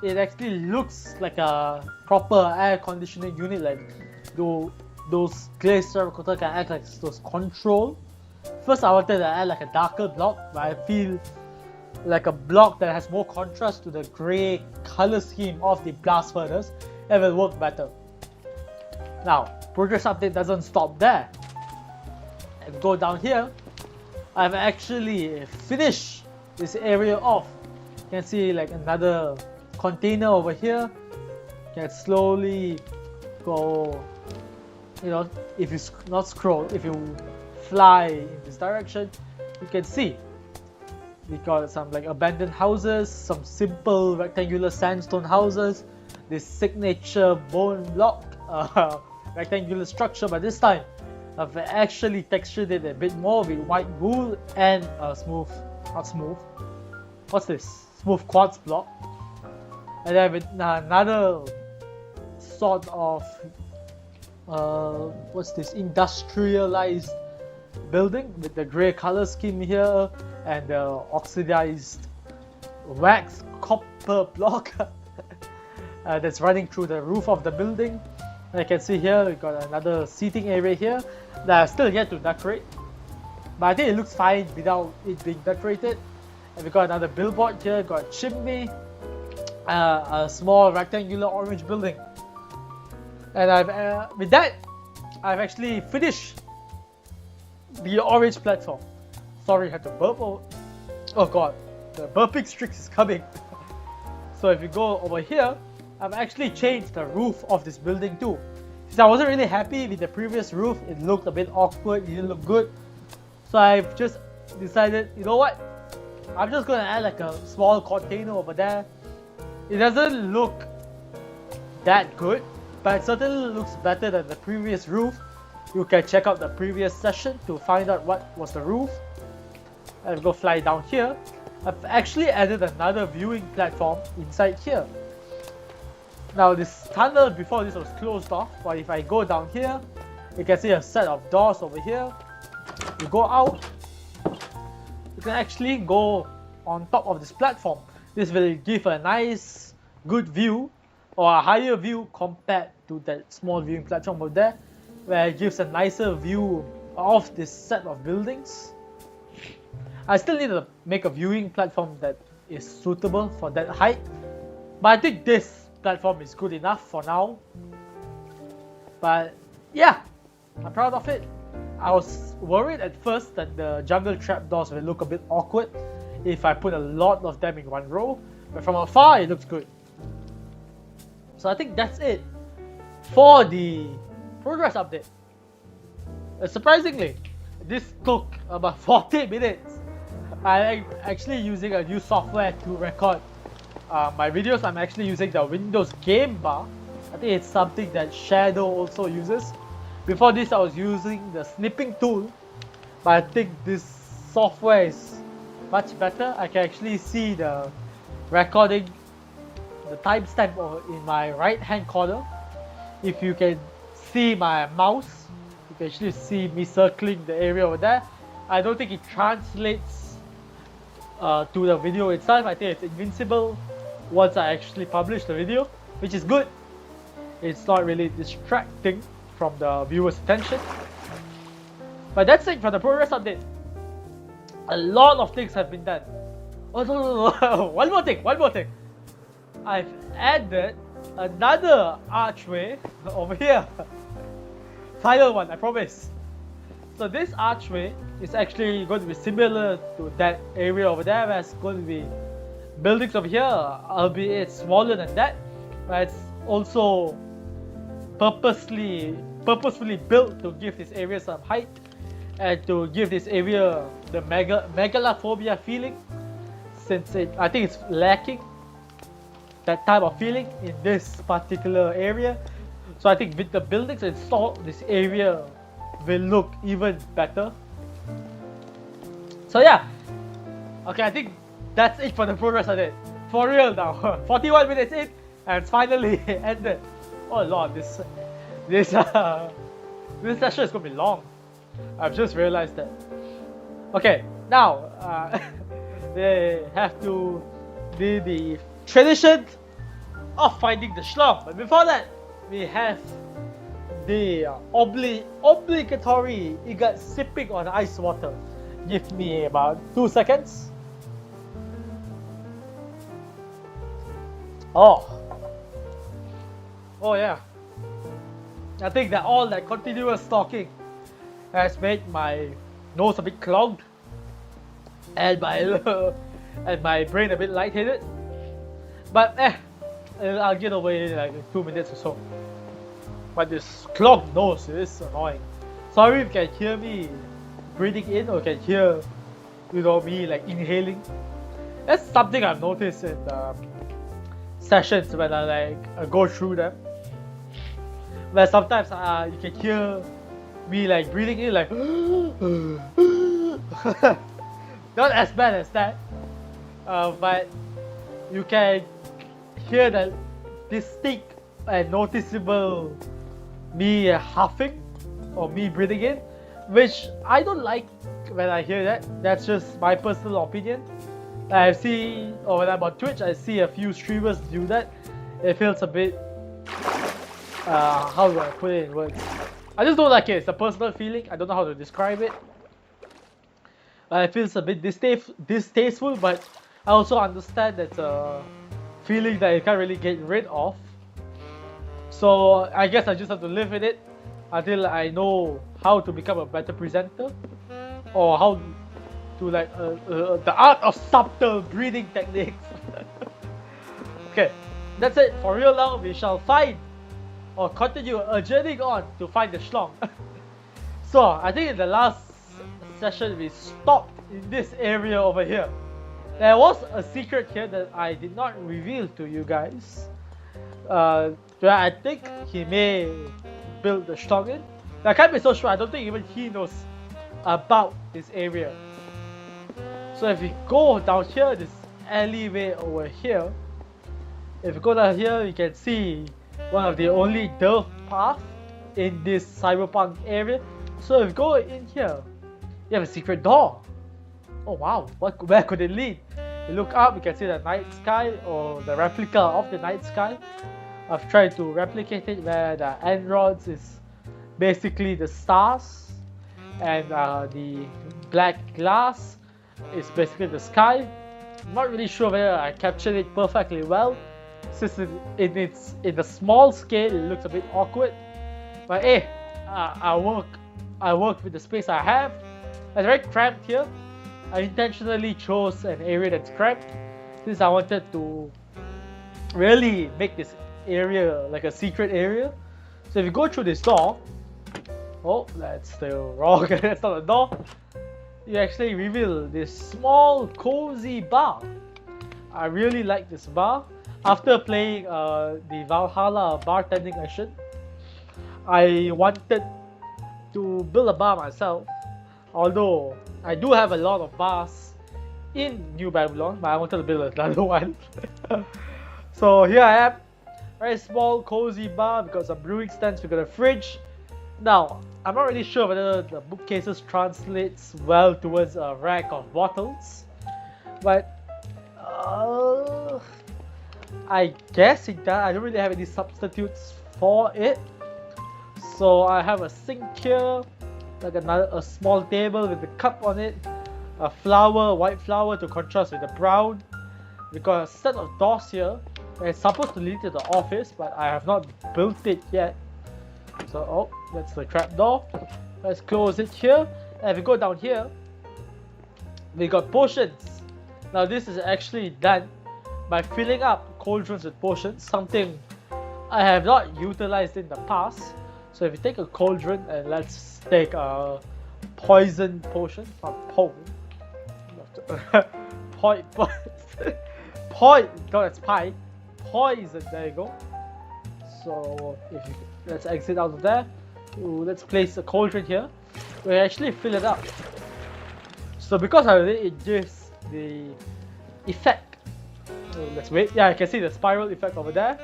it actually looks like a proper air conditioning unit, like those glazed terracotta can act like those control. First I wanted to add like a darker block, but I feel like a block that has more contrast to the grey color scheme of the blast furnace, it will work better. Now, progress update doesn't stop there. And go down here, I've actually finished this area off. You can see like another container over here. You can slowly go, you know, if you not scroll, if you fly in this direction, you can see we got some like abandoned houses, some simple rectangular sandstone houses, this signature bone block rectangular structure, but this time I've actually textured it a bit more with white wool and smooth quartz block. And then with another sort of what's this, industrialized building with the grey color scheme here and the oxidized wax copper block that's running through the roof of the building. And you can see here we got another seating area here that I still yet to decorate, but I think it looks fine without it being decorated. And we got another billboard here, got a chimney, a small rectangular orange building. And with that I've actually finished the orange platform. Sorry, I had to burp. Oh god, the burping streak is coming. So if you go over here, I've actually changed the roof of this building too. Since I wasn't really happy with the previous roof, it looked a bit awkward, it didn't look good. So I've just decided, you know what, I'm just gonna add like a small container over there. It doesn't look that good, but it certainly looks better than the previous roof. You can check out the previous session to find out what was the roof. I'll go fly down here. I've actually added another viewing platform inside here. Now this tunnel before this was closed off, but if I go down here, you can see a set of doors over here. You go out, you can actually go on top of this platform. This will give a nice, good view, or a higher view compared to that small viewing platform over there, where it gives a nicer view of this set of buildings. I still need to make a viewing platform that is suitable for that height, but I think this platform is good enough for now. But yeah, I'm proud of it. I was worried at first that the jungle trapdoors will look a bit awkward if I put a lot of them in one row, but from afar it looks good. So I think that's it for the progress update. Surprisingly, this took about 40 minutes. I'm actually using a new software to record my videos. I'm actually using the Windows Game Bar. I think it's something that Shadow also uses. Before this I was using the snipping tool, but I think this software is much better. I can actually see the recording, the timestamp in my right hand corner. If you can see my mouse, you can actually see me circling the area over there. I don't think it translates to the video itself. I think it's invincible once I actually publish the video, which is good. It's not really distracting from the viewer's attention. But that's it for the progress update. A lot of things have been done. Oh no, one more thing. I've added another archway over here. Final one, I promise. So this archway is actually going to be similar to that area over there, where it's going to be buildings over here, albeit smaller than that. But it's also purposefully built to give this area some height and to give this area the megalophobia feeling, since I think it's lacking that type of feeling in this particular area. So I think with the buildings installed, this area will look even better. So yeah, okay, I think that's it for the progress of it. For real now, 41 minutes in, and it's finally ended. Oh lord, this session is gonna be long. I've just realized that. Okay, now they have to do the tradition of finding the schlong. But before that, we have the obligatory Igat sipping on ice water. Give me about 2 seconds. Oh yeah. I think that all that continuous talking has made my nose a bit clogged and my brain a bit lightheaded. But I'll get away in like 2 minutes or so. But this clogged nose is annoying. Sorry if you can hear me breathing in, or you can hear, me like inhaling. That's something I've noticed in sessions when I go through them. Where sometimes you can hear me like breathing in like not as bad as that, but you can hear the distinct and noticeable me huffing or me breathing in, which I don't like when I hear that. That's just my personal opinion. I see, or when I'm on Twitch, I see a few streamers do that. It feels a bit, how do I put it in words? I just don't like it. It's a personal feeling. I don't know how to describe it. It feels a bit distasteful, but I also understand that's a feeling that you can't really get rid of. So I guess I just have to live with it until I know how to become a better presenter, or how to the art of subtle breathing techniques. Okay, that's it for real now. We shall find or continue journeying on to find the schlong. So I think in the last session we stopped in this area over here. There was a secret here that I did not reveal to you guys. Where I think he may build the schlong in. I can't be so sure. I don't think even he knows about this area. So if we go down here, this alleyway over here, if you go down here, you can see one of the only dirt paths in this cyberpunk area. So if you go in here, you have a secret door. Oh wow, where could it lead? You look up, you can see the night sky, or the replica of the night sky. I've tried to replicate it, where the androids is basically the stars, and the black glass is basically the sky. I'm not really sure whether I captured it perfectly well, since in the small scale it looks a bit awkward. But hey, I work with the space I have. It's very cramped here. I intentionally chose an area that's cramped since I wanted to really make this area like a secret area. So if you go through this door, oh, that's still wrong. That's not a door. You actually reveal this small cozy bar. I really like this bar. After playing the Valhalla bartending mission, I wanted to build a bar myself, Although I do have a lot of bars in New Babylon, but I wanted to build another one. So here I am, very small, cozy bar. We got some brewing stands. We got a fridge. Now I'm not really sure whether the bookcases translates well towards a rack of bottles, but I guess it does. I don't really have any substitutes for it. So I have a sink here, like a small table with a cup on it, a flower, white flower to contrast with the brown. We got a set of doors here. It's supposed to lead to the office, but I have not built it yet. So, oh, that's the trap door. Let's close it here. And if we go down here, we got potions. Now this is actually done by filling up cauldrons with potions, something I have not utilized in the past. So if you take a cauldron and let's take a poison potion, not pole. No, that's pie. Poison, there you go. So if you, let's exit out of there. Ooh, let's place a cauldron here. We actually fill it up. So because I already it gives the effect. Let's wait. Yeah, I can see the spiral effect over there.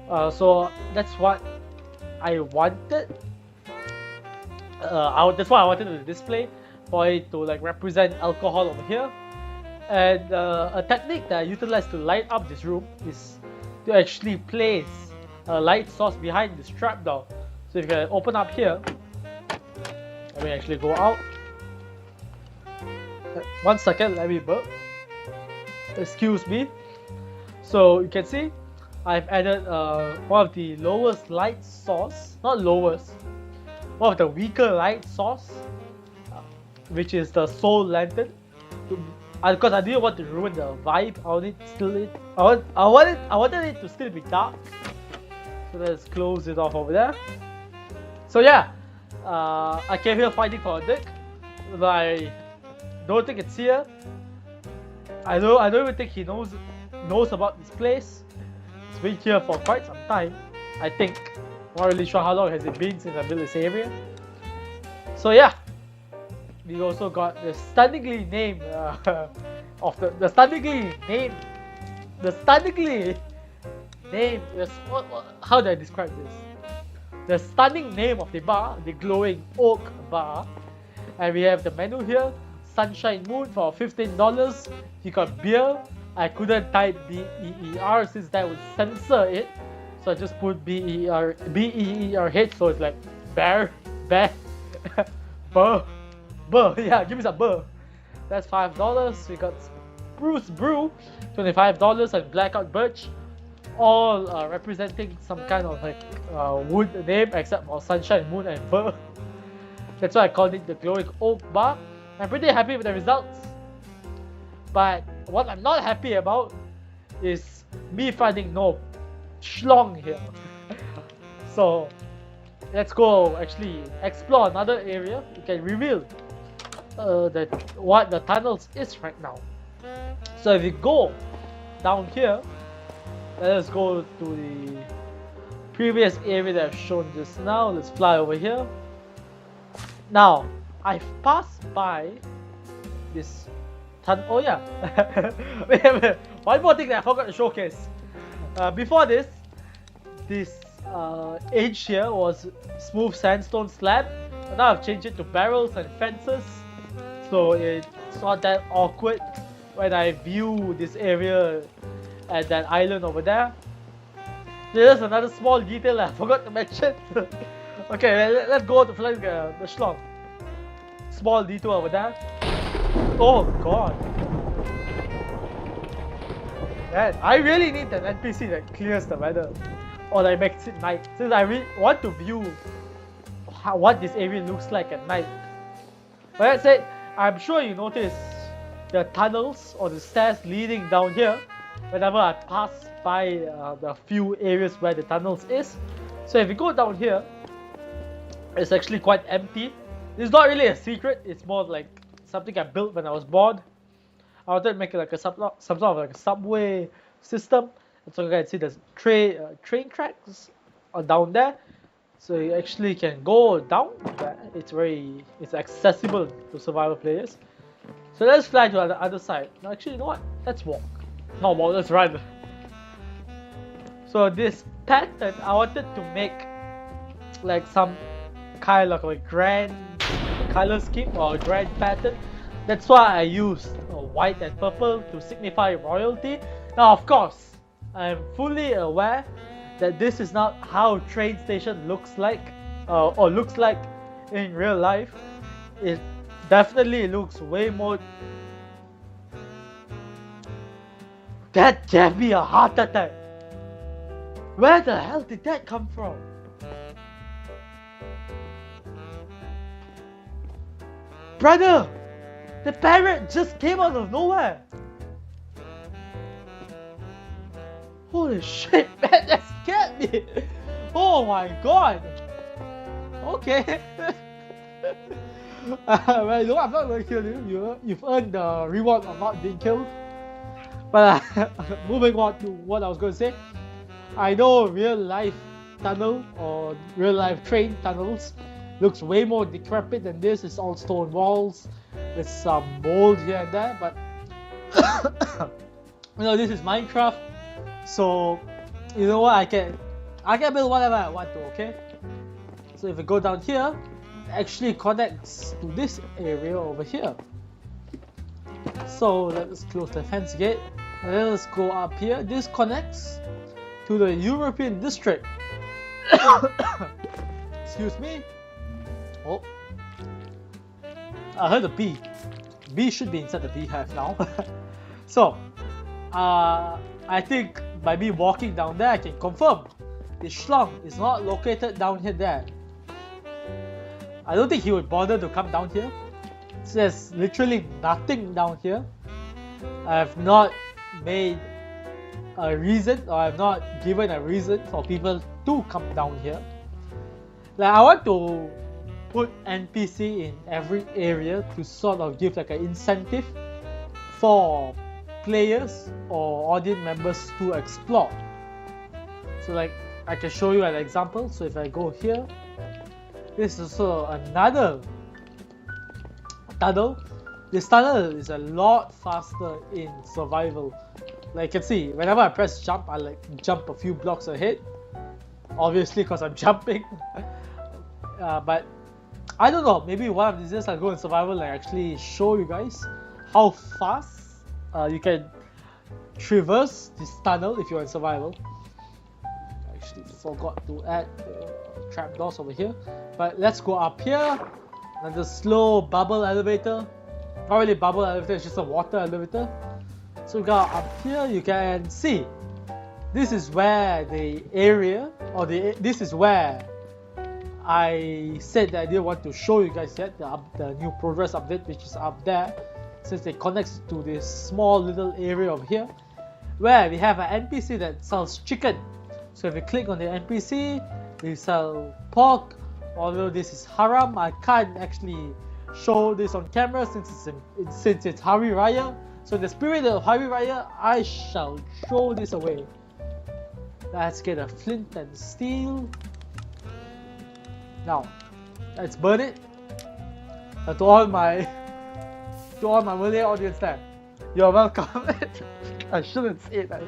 So that's what I wanted. That's what I wanted to display for it to like represent alcohol over here. And a technique that I utilize to light up this room is to actually place a light source behind this trapdoor. So if you can open up here, let me actually go out. 1 second, let me burp. Excuse me. So you can see I've added one of the lowest light source, not lowest, one of the weaker light source, which is the soul lantern. Because I didn't want to ruin the vibe. I wanted it to still be dark. So let's close it off over there. So yeah, I came here fighting for a dick, but I don't think it's here. I don't even think he knows about this place. It's been here for quite some time, I think. Not really sure how long has it been since I built this area. So yeah, we also got the stunningly named how do I describe this? The stunning name of the bar, the glowing oak bar. And we have the menu here, Sunshine Moon for $15. You got beer. I couldn't type BEER since that would censor it, so I just put BEERH, so it's like bear, burr, yeah, give me some burr. That's $5. We got Spruce Brew, $25, and Blackout Birch, all representing some kind of like wood name except for Sunshine, Moon, and Fir. That's why I called it the Glowing Oak Bar. I'm pretty happy with the results, but what I'm not happy about is me finding no schlong here. So let's go actually explore another area. We can reveal what the tunnels is right now. So if we go down here, let us go to the previous area that I've shown just now. Let's fly over here. Now I've passed by this tunnel. Oh yeah, wait. One more thing that I forgot to showcase. Before this edge here was smooth sandstone slab, but now I've changed it to barrels and fences, so it's not that awkward when I view this area at that island over there. There's another small detail I forgot to mention. Okay, let's go to flank the schlong. Small detour over there. Oh god. Man, I really need an NPC that clears the weather, or that makes it night, since I really want to view what this area looks like at night. But that said, I'm sure you notice the tunnels or the stairs leading down here whenever I pass by the few areas where the tunnels is. So if you go down here, it's actually quite empty. It's not really a secret, it's more like something I built when I was bored. I wanted to make it like some sort of like a subway system. And so you can see there's train tracks down there. So you actually can go down. It's accessible to survival players. So let's fly to the other side. No, actually, you know what? Let's walk. No, well, let's run. So this pattern, I wanted to make like some kind of a grand color scheme or a grand pattern. That's why I used white and purple to signify royalty. Now, of course, I'm fully aware that this is not how a train station looks like or looks like in real life. It definitely looks way more. That gave me a heart attack. Where the hell did that come from? Brother! The parrot just came out of nowhere! Holy shit, man, that scared me! Oh my god! Okay. Well, no, I'm not going to kill you. You've earned the reward of not being killed. But moving on to what I was going to say. I know real life tunnel or real life train tunnels looks way more decrepit than this. It's all stone walls with some mold here and there, but you know, this is Minecraft, so you know what, I can build whatever I want to, okay? So if we go down here, it actually connects to this area over here. So let's close the fence gate and then let's go up here. This connects to the European district. Excuse me. Oh, I heard a bee. Bee should be inside the beehive now. So, I think by me walking down there, I can confirm the schlong is not located down here there. I don't think he would bother to come down here. There's literally nothing down here. I have not made a reason, or I have not given a reason for people to come down here. Like, I want to put NPC in every area to sort of give like an incentive for players or audience members to explore. So like, I can show you an example. So if I go here, this is also another tunnel. This tunnel is a lot faster in survival. Like you can see, whenever I press jump, I like jump a few blocks ahead. Obviously, because I'm jumping. But I don't know. Maybe one of these days I'll go in survival and actually show you guys how fast you can traverse this tunnel if you're in survival. I actually forgot to add trapdoors over here. But let's go up here. Another slow bubble elevator. Not really bubble elevator, it's just a water elevator. So we got up here, you can see this is where the area, or this is where I said that I didn't want to show you guys yet, the new progress update, which is up there, since it connects to this small little area over here, where we have an NPC that sells chicken. So if you click on the NPC, they sell pork. Although this is haram, I can't actually show this on camera since it's Hari Raya. So in the spirit of Hari Raya, I shall throw this away. Let's get a flint and steel. Now, let's burn it. To all my Malay audience there, you're welcome. I shouldn't say that.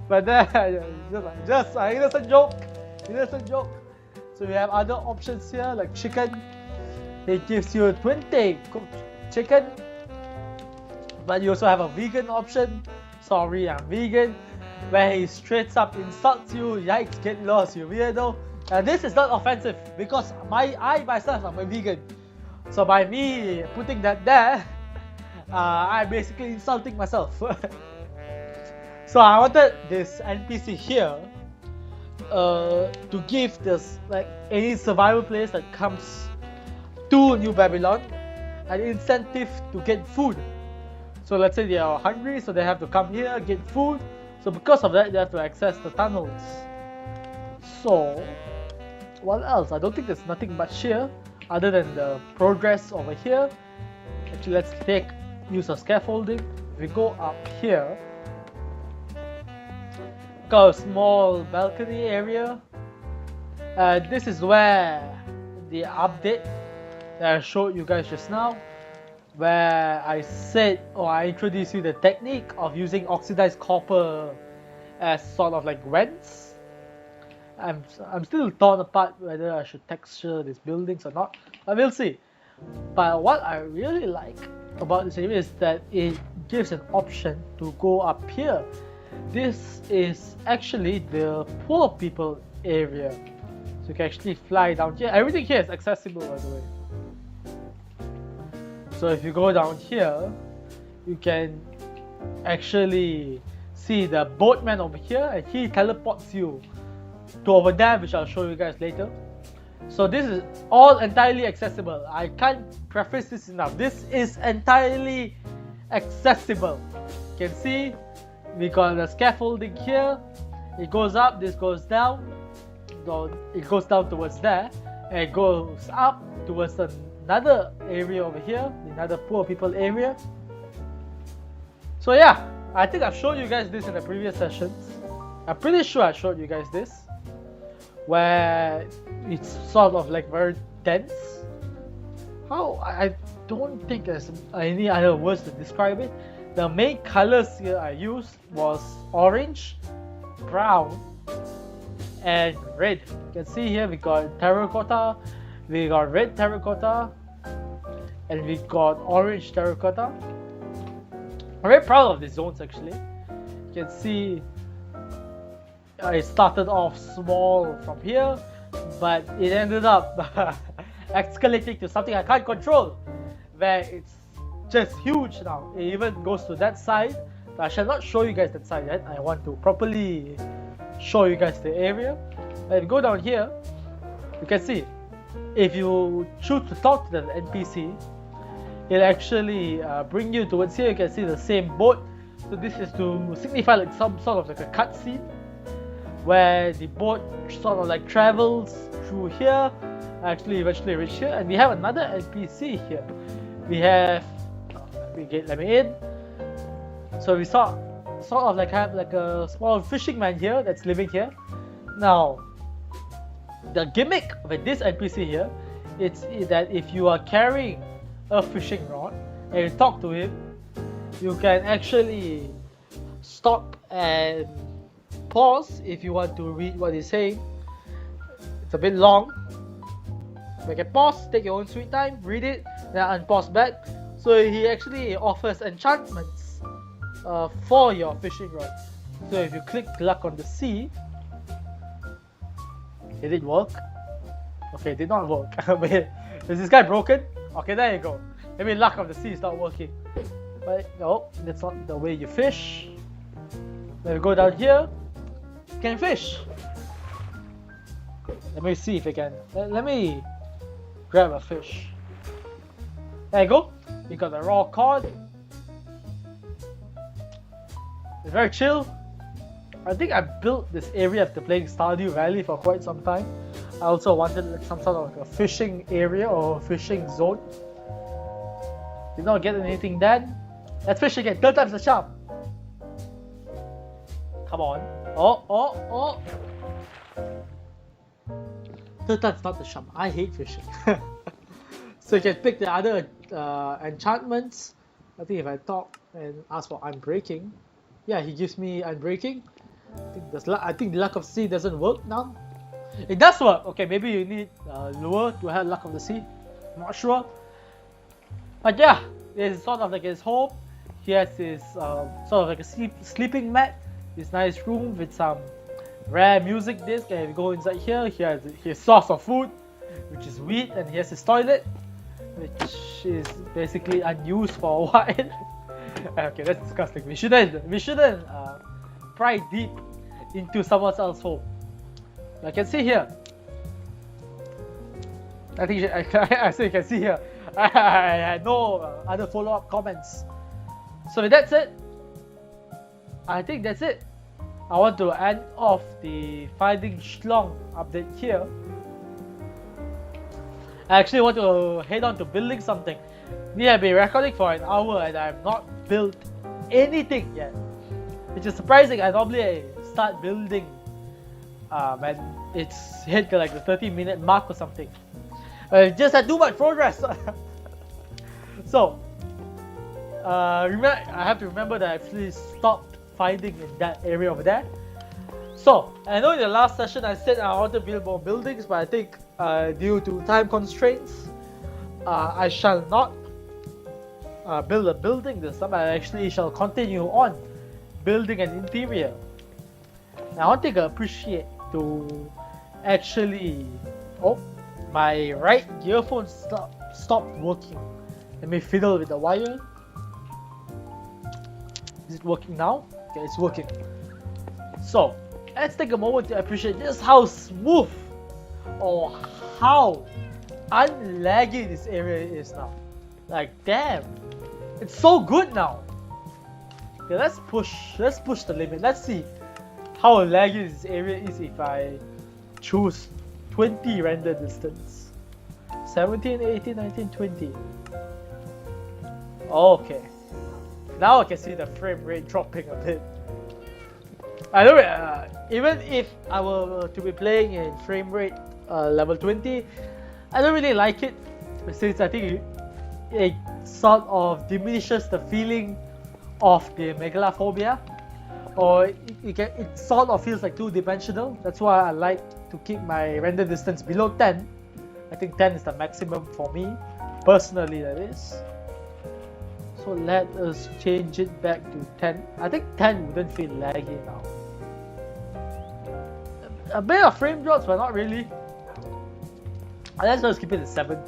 But then, just an innocent joke. So we have other options here like chicken. It gives you 20 cooked chicken. But you also have a vegan option. Sorry, I'm vegan. Where he straight up insults you. Yikes, get lost, you weirdo. And this is not offensive because I myself am a vegan. So by me putting that there, I'm basically insulting myself. So I wanted this NPC here to give this, like, any survival players that comes to New Babylon an incentive to get food. So let's say they are hungry, so they have to come here, get food. So because of that, they have to access the tunnels. So what else? I don't think there's nothing much here other than the progress over here. Actually, let's use a scaffolding. If we go up here, got a small balcony area This is where the update that I showed you guys just now, where I said, or I introduced you the technique of using oxidized copper as sort of like vents. I'm still torn apart whether I should texture these buildings or not, but we'll see. But what I really like about this area is that it gives an option to go up here. This is actually the poor people area, so you can actually fly down here. Everything here is accessible, by the way. So if you go down here, you can actually see the boatman over here, and he teleports you to over there, which I'll show you guys later. So this is all entirely accessible. I can't preface this enough. This is entirely accessible. You can see we got the scaffolding here. It goes up, this goes down. It goes down towards there, and it goes up towards another area over here, another poor people area. So yeah, I think I've shown you guys this in the previous sessions. I'm pretty sure I showed you guys this, where it's sort of like very dense. I don't think there's any other words to describe it. The main colors here I used was orange, brown, and red. You can see here we got terracotta, we got red terracotta, and we got orange terracotta. I'm very proud of these zones actually. You can see it started off small from here, but it ended up escalating to something I can't control, where it's just huge now. It even goes to that side, but I shall not show you guys that side yet. I want to properly show you guys the area. If you go down here, you can see if you choose to talk to the NPC, it'll actually bring you towards here. You can see the same boat. So this is to signify like some sort of like a cutscene, where the boat sort of like travels through here, actually eventually reach here, and we have another NPC here. We have, let me in. So we sort of like have like a small fishing man here that's living here. Now, the gimmick with this NPC here, it's that if you are carrying a fishing rod and you talk to him, you can actually stop and pause if you want to read what he's saying. It's a bit long. You can pause, take your own sweet time, read it, then unpause back. So he actually offers enchantments for your fishing rod. So if you click luck on the sea, did it work? Okay, it did not work. Wait, is this guy broken? Okay, there you go. Maybe luck of the sea is not working. But no, that's not the way you fish. Then we go down here. You can fish. Let me see if I can. Let me grab a fish. There you go. We got the raw cod. It's very chill. I think I built this area after playing Stardew Valley for quite some time. I also wanted like some sort of like a fishing area or fishing zone. Did not get anything then. Let's fish again. 3 times the charm. Come on. Oh. 3 times not the charm. I hate fishing. So you can pick the other enchantments. I think if I talk and ask for unbreaking, yeah, he gives me unbreaking. I think the luck of the sea doesn't work now. It does work. Okay, maybe you need lure to have luck of the sea. I'm not sure. But yeah, it's sort of like his home. He has his sort of like a sleeping mat. This nice room with some rare music disc. And if you go inside here, he has his source of food, which is wheat, and he has his toilet, which is basically unused for a while. Okay, that's disgusting. We shouldn't pry deep into someone else's home. I can see here. I think I you can see here. I had no other follow-up comments. So with that said, I think that's it. I want to end off the Finding Schlong update here. I actually want to head on to building something. We have been recording for an hour and I have not built anything yet, which is surprising. I normally start building And it's hit like the 30-minute mark or something. Just had too much progress. So, I have to remember that I actually stopped fighting in that area over there. So, I know in the last session I said I want to build more buildings, but I think due to time constraints, I shall not build a building this time. I actually shall continue on building an interior. Now, one thing I appreciate to actually... Oh, my right earphone stopped working. Let me fiddle with the wire. Is it working now? Okay, it's working. So, let's take a moment to appreciate just how smooth or how unlaggy this area is now. Like, damn, it's so good now. Okay, let's push the limit. Let's see how laggy this area is if I choose 20 render distance. 17, 18, 19, 20. Okay. Now I can see the frame rate dropping a bit. I don't even if I were to be playing in frame rate level 20, I don't really like it, since I think it sort of diminishes the feeling of the megalophobia, or it sort of feels like two-dimensional. That's why I like to keep my render distance below 10. I think 10 is the maximum for me, personally, that is. So let us change it back to 10. I think 10 wouldn't feel laggy now. A bit of frame drops, but not really. Let's just keep it at 7.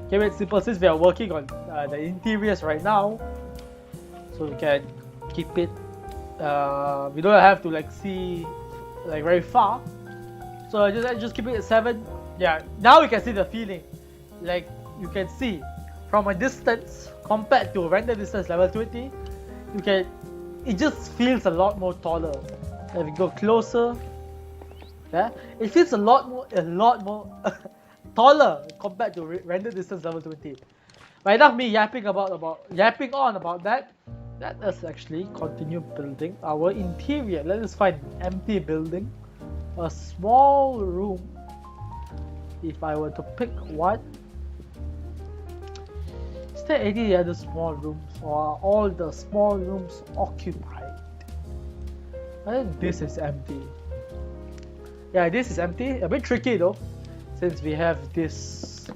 Keep it simple since we are working on the interiors right now. So we can keep it. We don't have to like see like very far. So I just keep it at 7. Yeah, now you can see the feeling. Like you can see from a distance compared to render distance level 20, it just feels a lot more taller. If we go closer, yeah, it feels a lot more taller compared to render distance level 20. But enough me yapping on about that. Let us actually continue building our interior. Let us find an empty building, a small room. If I were to pick one, is there any other small rooms, or are all the small rooms occupied? I think this is empty. Yeah, this is empty. A bit tricky though, since we have this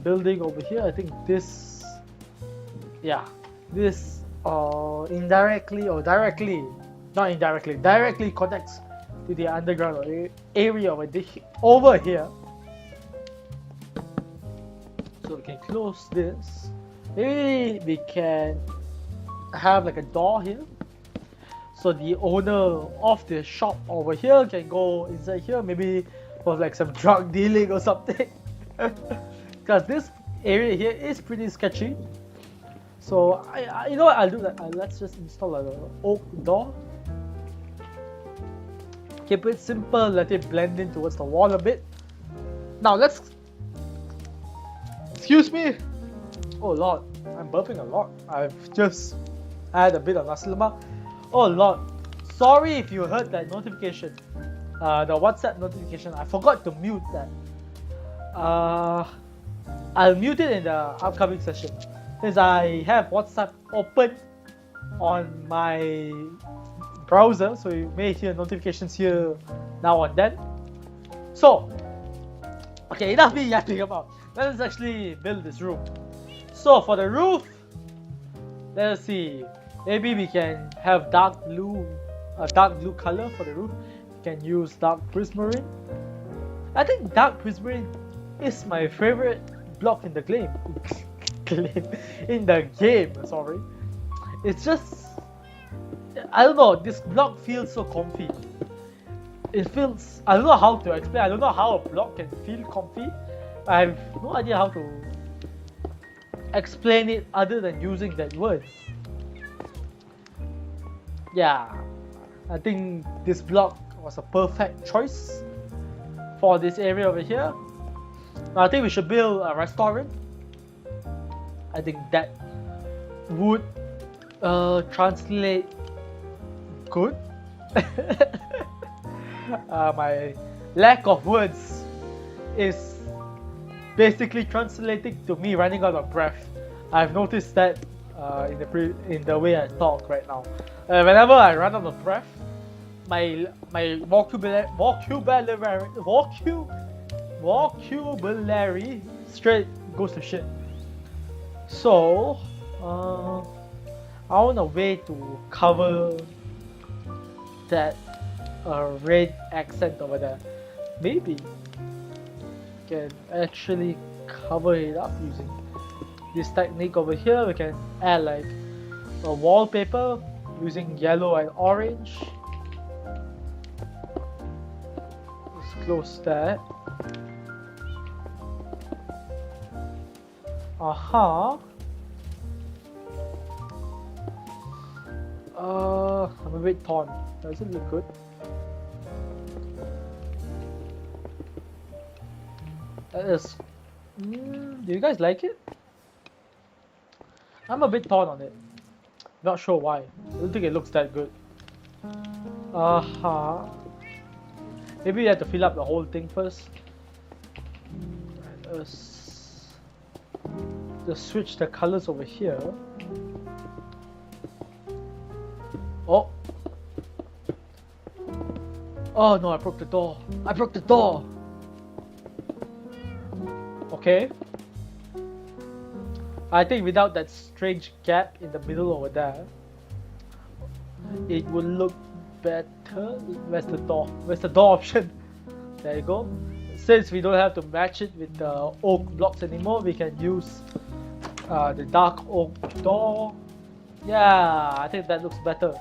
building over here. I think this, yeah, this indirectly or directly, not indirectly, directly connects to the underground area over here. So we can close this. Maybe we can have like a door here, so the owner of the shop over here can go inside here, maybe for like some drug dealing or something. Because this area here is pretty sketchy. So I you know what I'll do that. Let's just install an oak door. Keep it simple, let it blend in towards the wall a bit. Now let's... Excuse me! Oh lord, I'm burping a lot. I've just had a bit of nasi lemak. Oh lord, sorry if you heard that notification. The WhatsApp notification, I forgot to mute that. I'll mute it in the upcoming session, since I have WhatsApp open on my browser, so you may hear notifications here now and then. So, okay, enough me yapping about. Let us actually build this room. So for the roof, let us see. Maybe we can have dark blue color for the roof. We can use dark prismarine. I think dark prismarine is my favorite block in the game. In the game, sorry. It's just, I don't know, this block feels so comfy. It feels, I don't know how to explain. I don't know how a block can feel comfy. I have no idea how to explain it other than using that word. Yeah, I think this block was a perfect choice for this area over here. Now I think we should build a restaurant. I think that would translate good. My lack of words is basically translating to me running out of breath. I've noticed that in the way I talk right now. Whenever I run out of breath, my vocabulary straight goes to shit. So, I want a way to cover that red accent over there. Maybe can actually cover it up using this technique over here. We can add like a wallpaper using yellow and orange. Let's close that. Aha. I'm a bit torn. Does it look good? That is. Do you guys like it? I'm a bit torn on it. Not sure why. I don't think it looks that good. Maybe you have to fill up the whole thing first. Let's just switch the colors over here. Oh. Oh no, I broke the door. I broke the door. Okay. I think without that strange gap in the middle over there, it would look better. Where's the door? Where's the door option? There you go. Since we don't have to match it with the oak blocks anymore, we can use the dark oak door. Yeah, I think that looks better.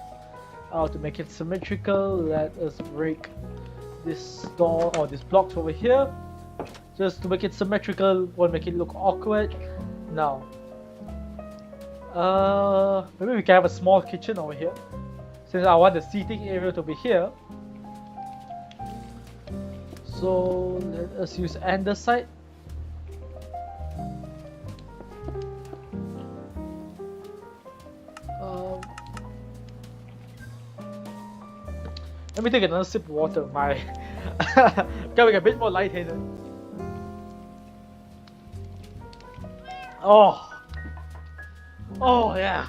To make it symmetrical, let us break this door or these blocks over here. Just to make it symmetrical, won't make it look awkward. Now, maybe we can have a small kitchen over here. Since I want the seating area to be here. So let us use andesite. Let me take another sip of water. My getting a bit more lightheaded. Oh yeah.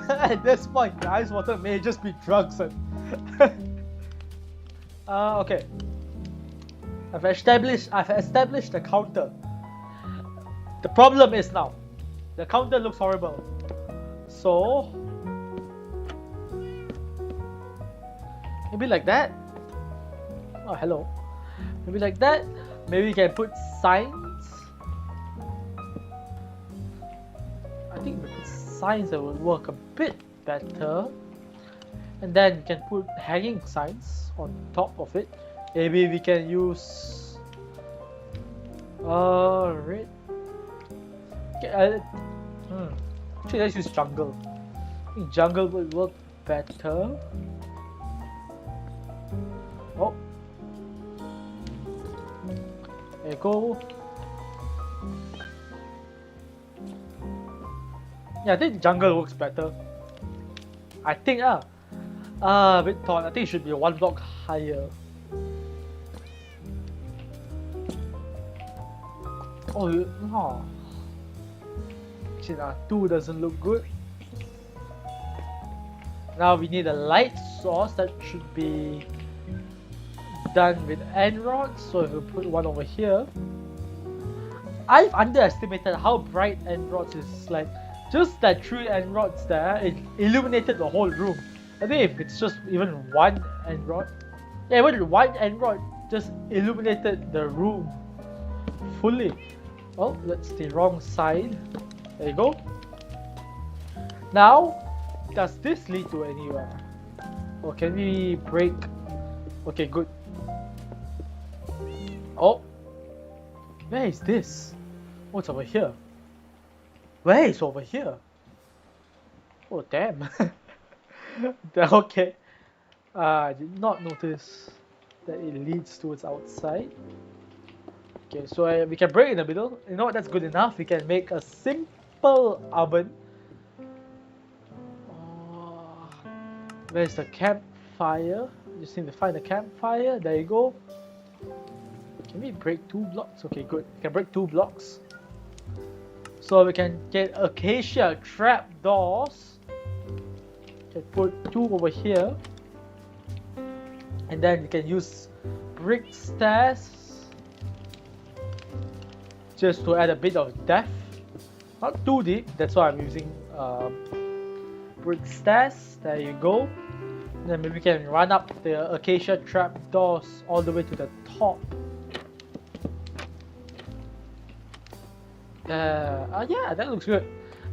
At this point, the ice water may just be drugs. Okay. I've established the counter. The problem is now, the counter looks horrible. So maybe like that. Oh, hello. Maybe like that. Maybe we can put signs. I think we put signs that will work a bit better. And then we can put hanging signs on top of it. Maybe we can use red. Okay, actually, let's use jungle. I think jungle will work better. Oh, there you go. Yeah, I think jungle works better. I think a bit tall. I think it should be one block higher. Oh, no. Actually, 2 doesn't look good. Now we need a light source that should be done with end rods. So if we put one over here, I've underestimated how bright end rods is. Like just that 3 end rods there, it illuminated the whole room. I think if it's just even one end rod, yeah, even one end rod just illuminated the room fully. Oh, that's the wrong side. There you go. Now, does this lead to anywhere? Or can we break? Okay, good. Oh, where is this? What's over here? Where is over here? Oh, damn. Okay. I did not notice that it leads towards outside. Okay, so we can break in the middle. You know what? That's good enough. We can make a simple oven. Where's the campfire? Just need to find the campfire. There you go. Can we break 2 blocks? Okay, good. We can break 2 blocks. So we can get acacia trapdoors. Can put 2 over here. And then you can use brick stairs just to add a bit of depth. Not too deep, that's why I'm using brick stairs. There you go. And then maybe we can run up the acacia trapdoors all the way to the top. Yeah, that looks good.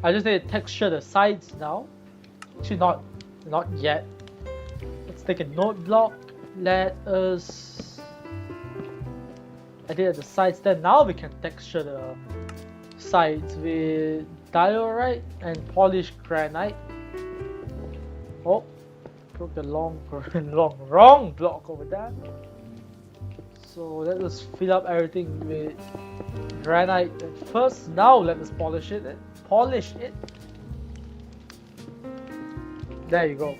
I just need to texture the sides now. Actually, not yet. Let's take a note block. Let us edit the sides. Then now we can texture the sides with diorite and polished granite. Oh, broke the wrong block over there. So let us fill up everything with granite at first. Now let us polish it. There you go.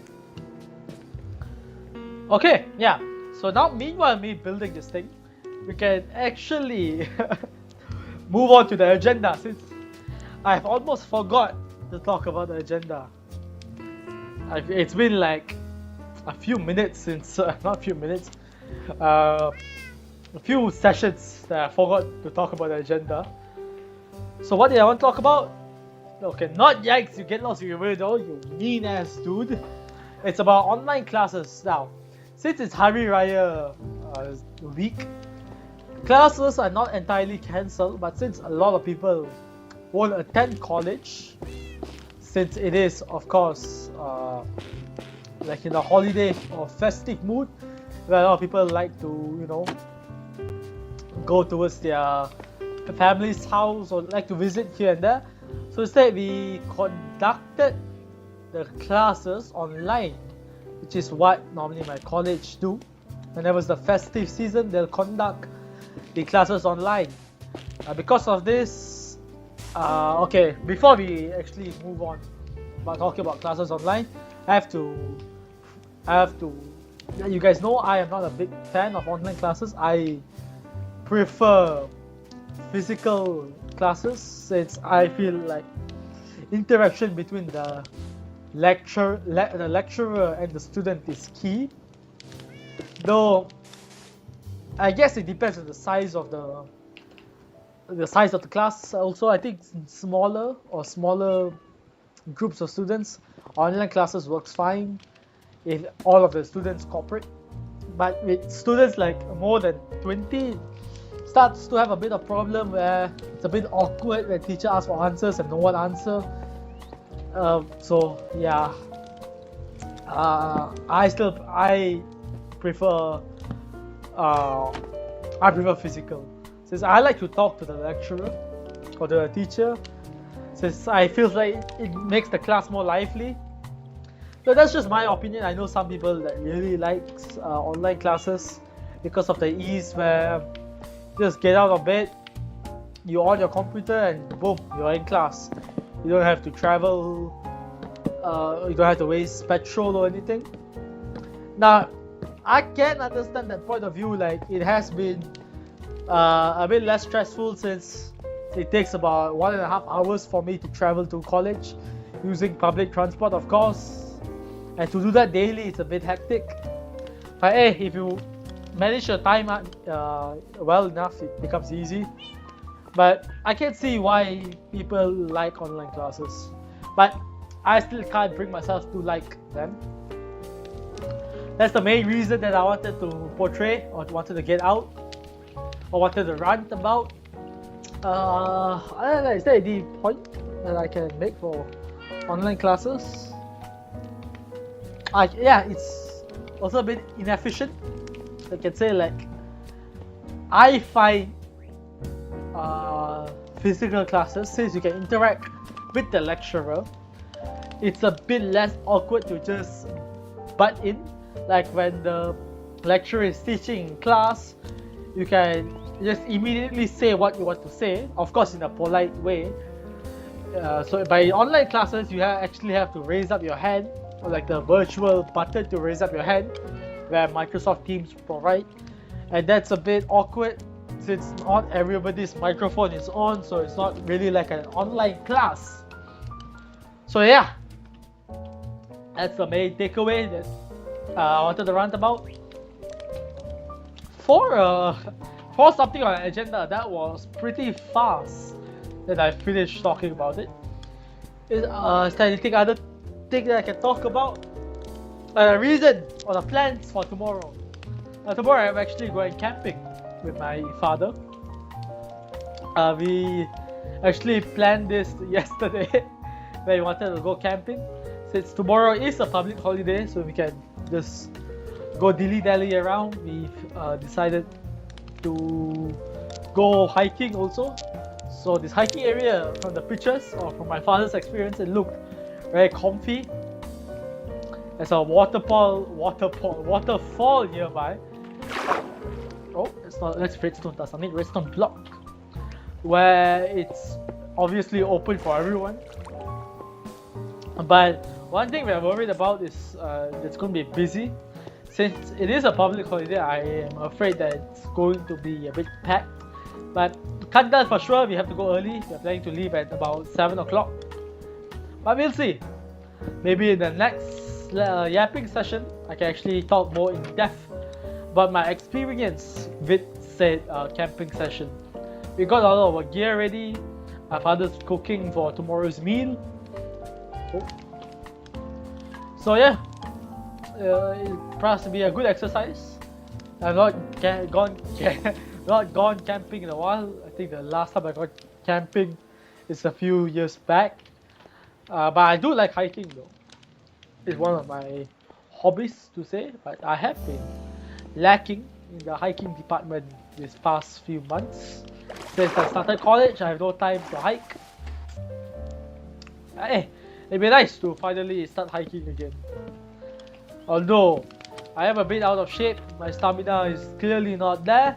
Okay, yeah. So now, meanwhile, me building this thing, we can actually move on to the agenda, since I've almost forgot to talk about the agenda. It's been like a few minutes since, not a few minutes, a few sessions that I forgot to talk about the agenda. So what did I want to talk about? Okay, not yikes, you get lost, you weirdo, you mean ass dude. It's about online classes now. Since it's Hari Raya week, classes are not entirely cancelled, but since a lot of people won't attend college, since it is, of course, like in the holiday or festive mood, where a lot of people like to, you know, go towards their family's house or like to visit here and there. So instead, we conducted the classes online, which is what normally my college do. Whenever it's the festive season, they'll conduct the classes online. Because of this, okay, before we actually move on about talking about classes online, I have to let you guys know I am not a big fan of online classes. I prefer physical classes, since I feel like interaction between the lecturer and the student is key. Though I guess it depends on the size of the class. Also, I think smaller groups of students, online classes works fine if all of the students cooperate. But with students like more than 20, starts to have a bit of problem where it's a bit awkward when teacher asks for answers and no one answer. So yeah, I prefer physical, since I like to talk to the lecturer or the teacher, since I feel like it makes the class more lively. So that's just my opinion. I know some people that really likes online classes because of the ease, where you just get out of bed, you on your computer, and boom, you're in class. You don't have to travel, you don't have to waste petrol or anything. Now, I can understand that point of view, like it has been a bit less stressful, since it takes about 1.5 hours for me to travel to college using public transport, of course. And to do that daily, it's a bit hectic. But hey, if you manage your time well enough, it becomes easy. But I can see why people like online classes, but I still can't bring myself to like them. That's the main reason that I wanted to portray, or wanted to get out, or wanted to rant about. I don't know, is there any point that I can make for online classes? Yeah, it's also a bit inefficient. I can say, like, I find physical classes, since you can interact with the lecturer, it's a bit less awkward to just butt in. Like when the lecturer is teaching in class, you can just immediately say what you want to say, of course in a polite way. So by online classes, you actually have to raise up your hand like the virtual button to raise up your hand, where Microsoft Teams provide, and that's a bit awkward since not everybody's microphone is on, so it's not really like an online class. So yeah, that's the main takeaway that I wanted to rant about. For something on the agenda that was pretty fast that I finished talking about it. Is there anything other thing that I can talk about? The reason or the plans for tomorrow. Tomorrow I'm actually going camping with my father. We actually planned this yesterday where we wanted to go camping. Since tomorrow is a public holiday, so we can just go dilly-dally around. We've decided to go hiking also. So this hiking area, from the pictures or from my father's experience, it looked very comfy. There's a waterfall nearby. Oh, that's redstone dust. I need redstone block, where it's obviously open for everyone. But one thing we're worried about is it's going to be busy. Since it is a public holiday, I am afraid that it's going to be a bit packed. But can't tell for sure, we have to go early. We're planning to leave at about 7 o'clock. But we'll see. Maybe in the next yapping session, I can actually talk more in depth about my experience with said camping session. We got all of our gear ready. My father's cooking for tomorrow's meal. Oh. So yeah, it promises to be a good exercise. I've not gone camping in a while. I think the last time I got camping is a few years back. But I do like hiking though. It's one of my hobbies to say, but I have been lacking in the hiking department these past few months. Since I started college, I have no time to hike. Hey, it'd be nice to finally start hiking again. Although I am a bit out of shape, my stamina is clearly not there.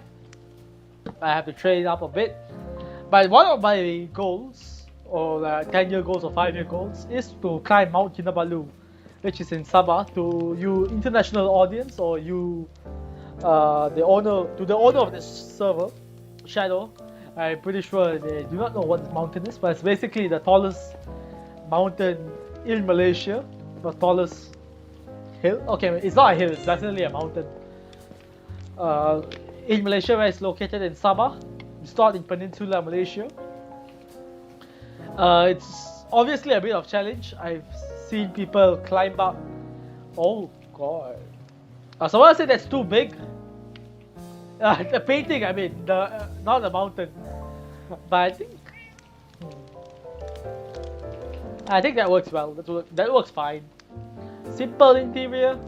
I have to train up a bit. But one of my goals, or 10-year goals or 5-year goals, is to climb Mount Kinabalu, which is in Sabah. To you international audience, or you the owner of this server, Shadow, I'm pretty sure they do not know what this mountain is, but it's basically the tallest mountain in Malaysia. The tallest hill. Okay, it's not a hill, it's definitely a mountain. In Malaysia, where it's located in Sabah. It's not in Peninsula Malaysia. It's obviously a bit of challenge. I've seen people climb up. Oh god. Someone said that's too big. The painting, I mean, not the mountain. But I think that works well. That works fine. Simple interior.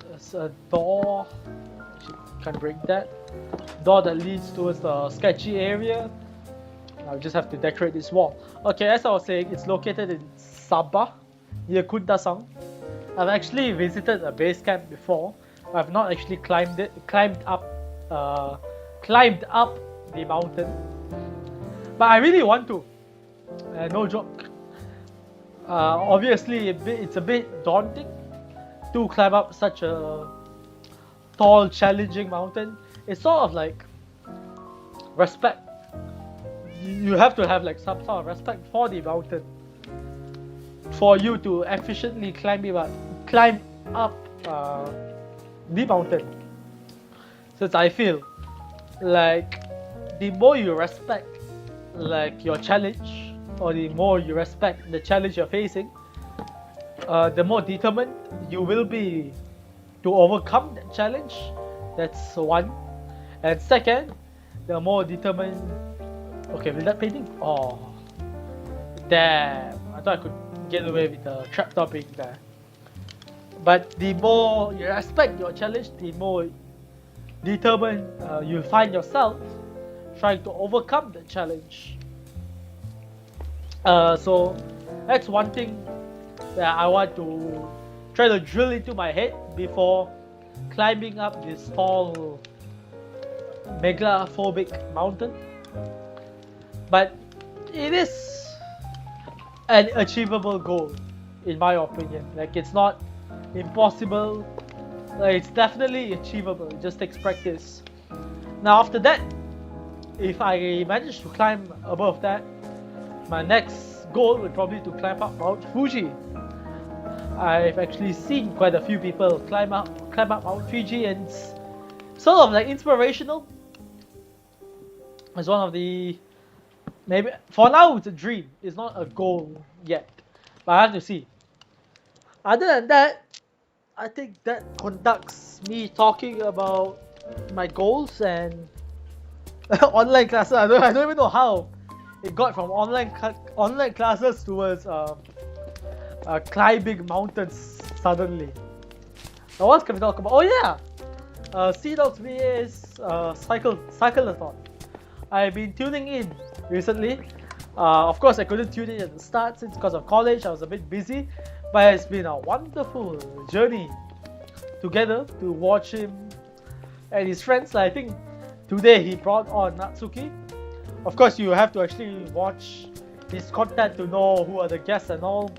There's a door. Can't break that. Door that leads towards the sketchy area. I'll just have to decorate this wall. Okay, as I was saying, it's located in Sabah, near Kuntasang. I've actually visited a base camp before. I've not actually climbed up the mountain. But I really want to. No joke. Obviously, it's a bit daunting to climb up such a tall, challenging mountain. It's sort of like respect. You have to have like some sort of respect for the mountain for you to efficiently climb up the mountain. Since I feel like the more you respect like your challenge, or the more you respect the challenge you're facing, the more determined you will be to overcome that challenge. That's one. And second, the more determined. Okay, with that painting? Oh, damn! I thought I could get away with the trapdoor being there. But the more you respect your challenge, the more determined you find yourself trying to overcome the challenge. So that's one thing that I want to try to drill into my head before climbing up this tall megalophobic mountain. But it is an achievable goal. in my opinion. Like, it's not impossible. Like, it's definitely achievable. It just takes practice. Now after that, if I manage to climb above that, my next goal would probably to climb up Mount Fuji. I've actually seen quite a few people climb up Mount Fuji, and it's sort of like inspirational. It's one of the, maybe for now it's a dream. It's not a goal yet, but I have to see. Other than that, I think that conducts me talking about my goals and online classes. I don't even know how it got from online classes towards climbing mountains suddenly. Now what can we talk about? Oh yeah, Sea Dogs vs Cycleathon. I've been tuning in recently. Of course, I couldn't tune in at the start since because of college. I was a bit busy, but it's been a wonderful journey together to watch him and his friends. I think today he brought on Natsuki. Of course, you have to actually watch his content to know who are the guests and all,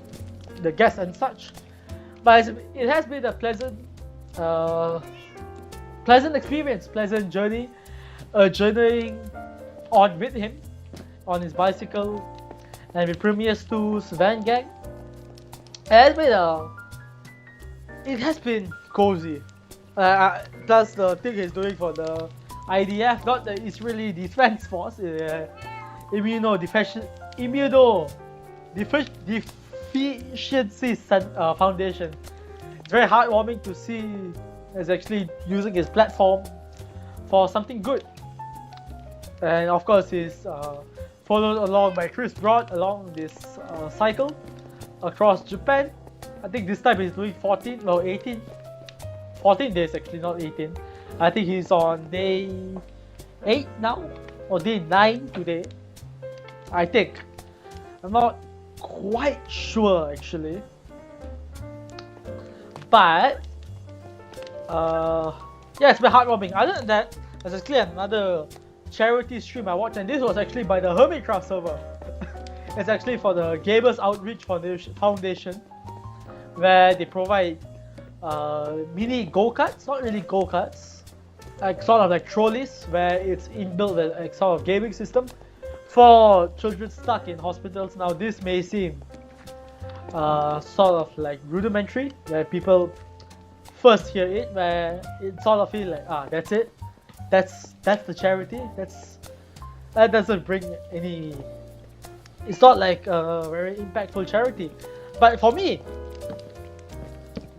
the guests and such. But it has been a pleasant experience, pleasant journey, journeying on with him on his bicycle and with Premier Stu's van gang. It has been cozy. That's the thing he's doing for the IDF, not the Israeli Defense Force, Immunodeficiency Foundation. It's very heartwarming to see he's actually using his platform for something good. And of course, he's followed along by Chris Broad along this cycle across Japan. I think this time he's doing 14 days actually, not 18. I think he's on day 8 now, or day 9 today. I think. I'm not quite sure actually. But yeah, it's been heartwarming. Other than that, there's actually another charity stream I watched, and this was actually by the Hermitcraft server. It's actually for the Gamers Outreach Foundation, where they provide mini go-karts, not really go-karts, like sort of like trolleys, where it's inbuilt with like sort of gaming system for children stuck in hospitals. Now this may seem sort of like rudimentary, where people first hear it, where it sort of feel like, that's it, that's the charity, that doesn't bring any, it's not like a very impactful charity. But for me,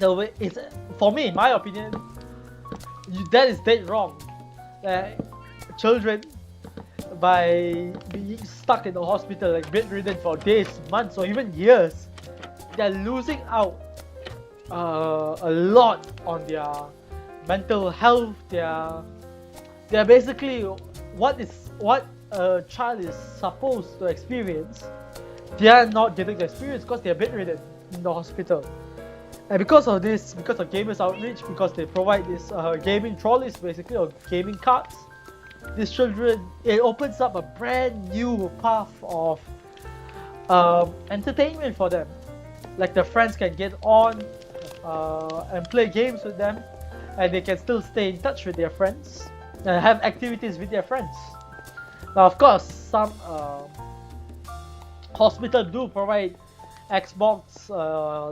in my opinion, that is dead wrong. Children, by being stuck in the hospital, like bedridden for days, months, or even years, they're losing out a lot on their mental health. They're basically what a child is supposed to experience. They are not getting the experience because they're bedridden in the hospital. And because of this, because of Gamers Outreach, because they provide this gaming trolleys basically, or gaming carts, these children, it opens up a brand new path of entertainment for them. Like the friends can get on and play games with them, and they can still stay in touch with their friends and have activities with their friends. Now of course, some hospitals do provide Xbox,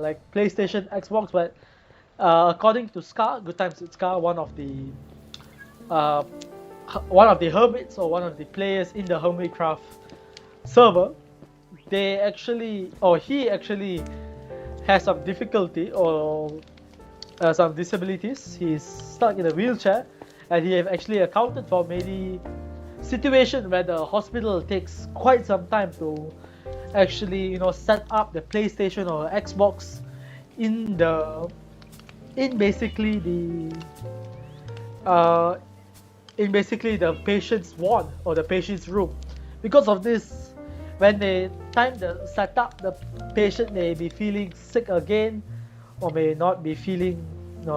like PlayStation, Xbox, but according to Scar, Good Times with Scar, one of the hermits or one of the players in the Hermitcraft server, he actually has some difficulty or some disabilities. He's stuck in a wheelchair, and he have actually accounted for many situations where the hospital takes quite some time to actually set up the PlayStation or Xbox in basically the patient's ward or the patient's room. Because of this, when they time the setup, the patient may be feeling sick again or may not be feeling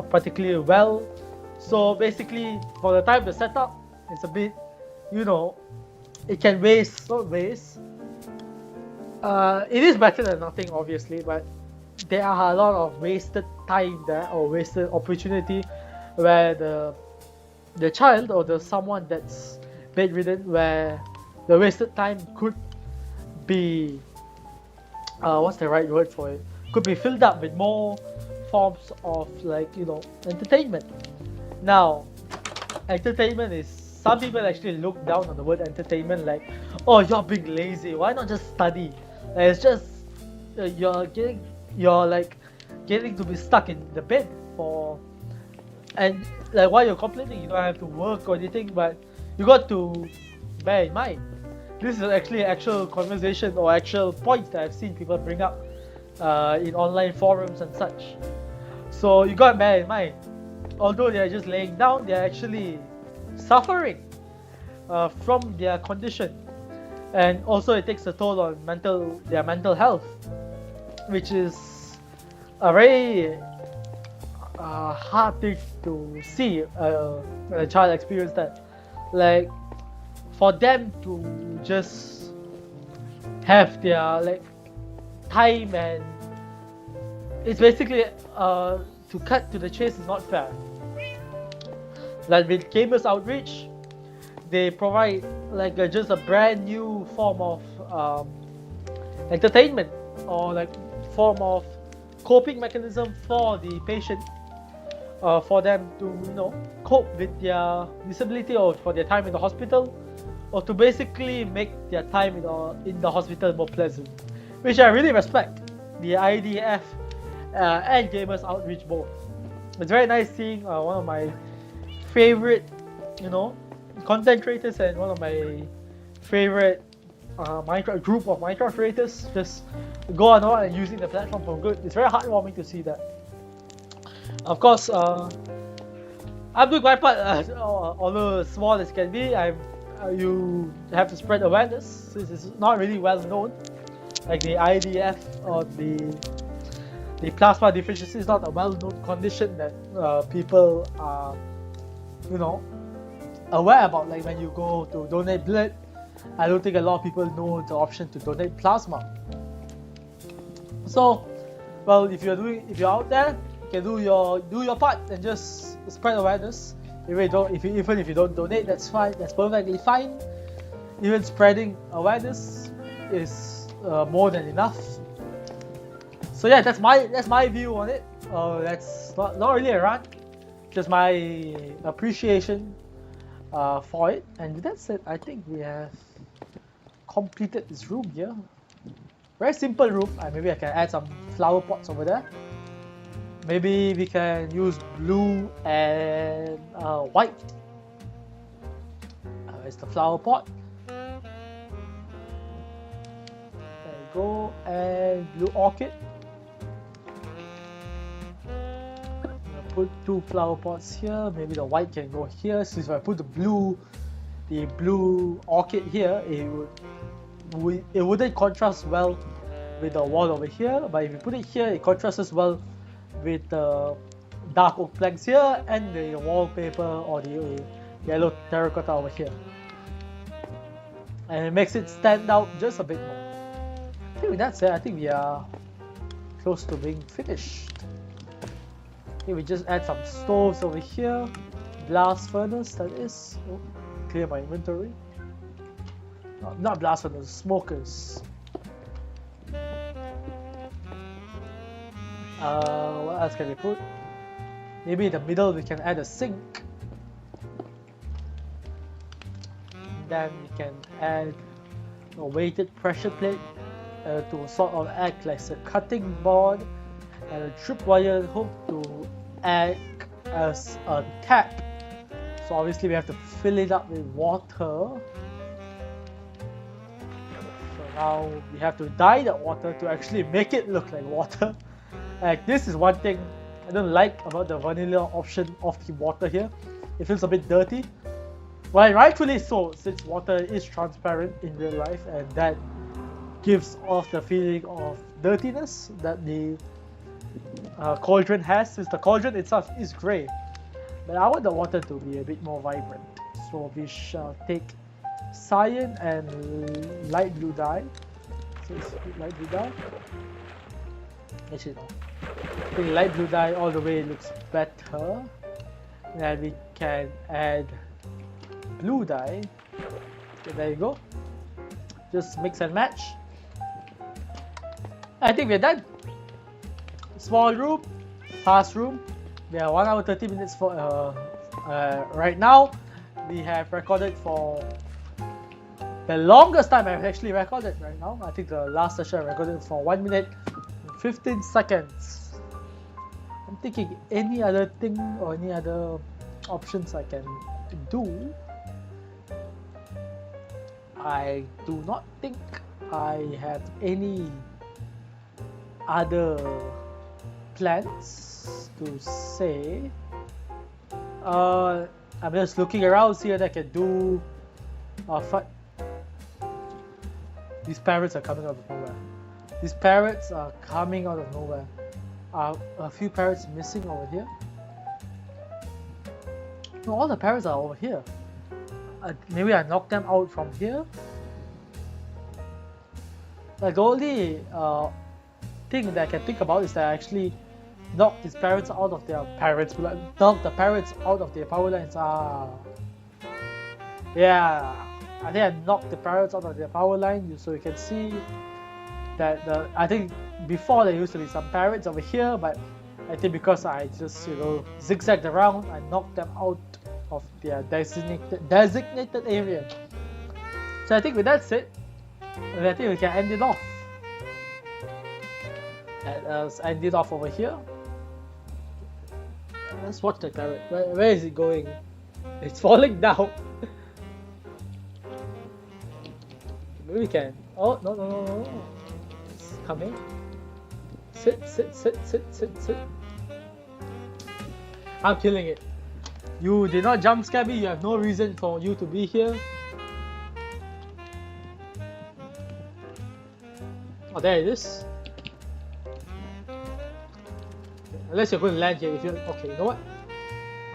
particularly well. So basically, for the time the setup, it's a bit, it can waste, not waste. It is better than nothing, obviously, but there are a lot of wasted time there, or wasted opportunity, where the child or the someone that's bedridden, where the wasted time could be what's the right word for it? Could be filled up with more forms of, like, entertainment. Now, entertainment is, some people actually look down on the word entertainment, like, oh, you're being lazy. Why not just study? Like, it's just you're like getting to be stuck in the bed for, and like, while you're complaining, you don't have to work or anything, but you got to bear in mind, this is actually an actual conversation or actual points that I've seen people bring up in online forums and such. So you got to bear in mind, although they're just laying down, they're actually suffering from their condition, and also it takes a toll on their mental health, which is a very hard thing to see when a child experience that. Like, for them to just have their, like, time, and it's basically to cut to the chase is not fair. Like with Gamers Outreach, they provide like just a brand new form of entertainment, or like form of coping mechanism for the patient, for them to cope with their disability, or for their time in the hospital, or to basically make their time in the hospital more pleasant, which I really respect the IDF and Gamers Outreach both. It's very nice seeing one of my favorite, content creators, and one of my favorite Minecraft group of Minecraft creators just go on and using the platform for good. It's very heartwarming to see that. Of course, I'm doing my part, although small as can be. You have to spread awareness. This is not really well known. Like the IDF or the plasma deficiency is not a well-known condition that people are, aware about. Like when you go to donate blood, I don't think a lot of people know the option to donate plasma. So, well, if you're out there, you can do your part and just spread awareness. Even if you don't donate, that's fine. That's perfectly fine. Even spreading awareness is more than enough. So yeah, that's my view on it. That's not really a rant, just my appreciation for it. And with that said, I think we have completed this room here. Very simple room. Maybe I can add some flower pots over there. Maybe we can use blue and white as the flower pot. There you go. And blue orchid. Put 2 flower pots here. Maybe the white can go here. Since if I put the blue orchid here, it wouldn't contrast well with the wall over here. But if you put it here, it contrasts well with the dark oak planks here and the wallpaper or the yellow terracotta over here, and it makes it stand out just a bit more. I think with that said, I think we are close to being finished. Okay, we just add some stoves over here, blast furnace that is. Clear my inventory. Not blast furnace, smokers. What else can we put? Maybe in the middle we can add a sink. Then we can add a weighted pressure plate to sort of act like a cutting board, and a tripwire hook to act as a tap. So obviously we have to fill it up with water. So now we have to dye that water to actually make it look like water. Like, this is one thing I don't like about the vanilla option of the water here. It feels a bit dirty. Well, rightfully so, since water is transparent in real life, and that gives off the feeling of dirtiness that the cauldron has, since the cauldron itself is grey. But I want the water to be a bit more vibrant. So we shall take cyan and light blue dye. So it's light blue dye. Actually, no. I think light blue dye all the way looks better. Then we can add blue dye. Okay, there you go. Just mix and match. I think we're done. Small room, fast room. We are 1 hour 30 minutes for right now. We have recorded for the longest time I've actually recorded right now. I think the last session I recorded for 1 minute and 15 seconds. I'm thinking any other thing or any other options I can do. I do not think I have any other plans to say. I'm just looking around, see what I can do. These parrots are coming out of nowhere. These parrots are coming out of nowhere. Are a few parrots missing over here? No, all the parrots are over here. Maybe I knocked them out from here. Like the only thing that I can think about is that I actually knocked these parrots out of their knocked the parrots out of their power lines. Yeah, I think I knocked the parrots out of their power line, so you can see that I think before there used to be some parrots over here, but I think because I just zigzagged around, I knocked them out of their designated area. So I think with that said, I think we can end it off. Let us end it off over here. Let's watch the parrot. Where is it going? It's falling down. Maybe we can. Oh, no. It's coming. Sit. I'm killing it. You did not jump scare me. You have no reason for you to be here. Oh, there it is. Unless you're going to land here. If you're okay, you know what?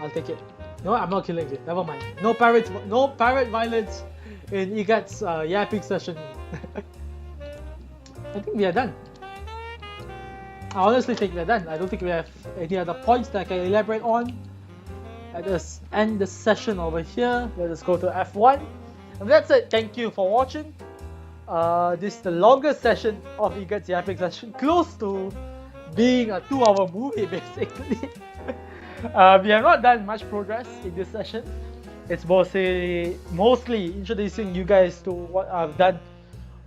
I'll take it. You know what? I'm not killing you. Never mind. No parrot violence in Igat's yapping session. I think we are done. I honestly think we're done. I don't think we have any other points that I can elaborate on. Let us end the session over here. Let us go to F1. And that's it. Thank you for watching. This is the longest session of Igat's yapping session. Close to being a 2-hour movie, basically. We have not done much progress in this session. It's mostly introducing you guys to what I've done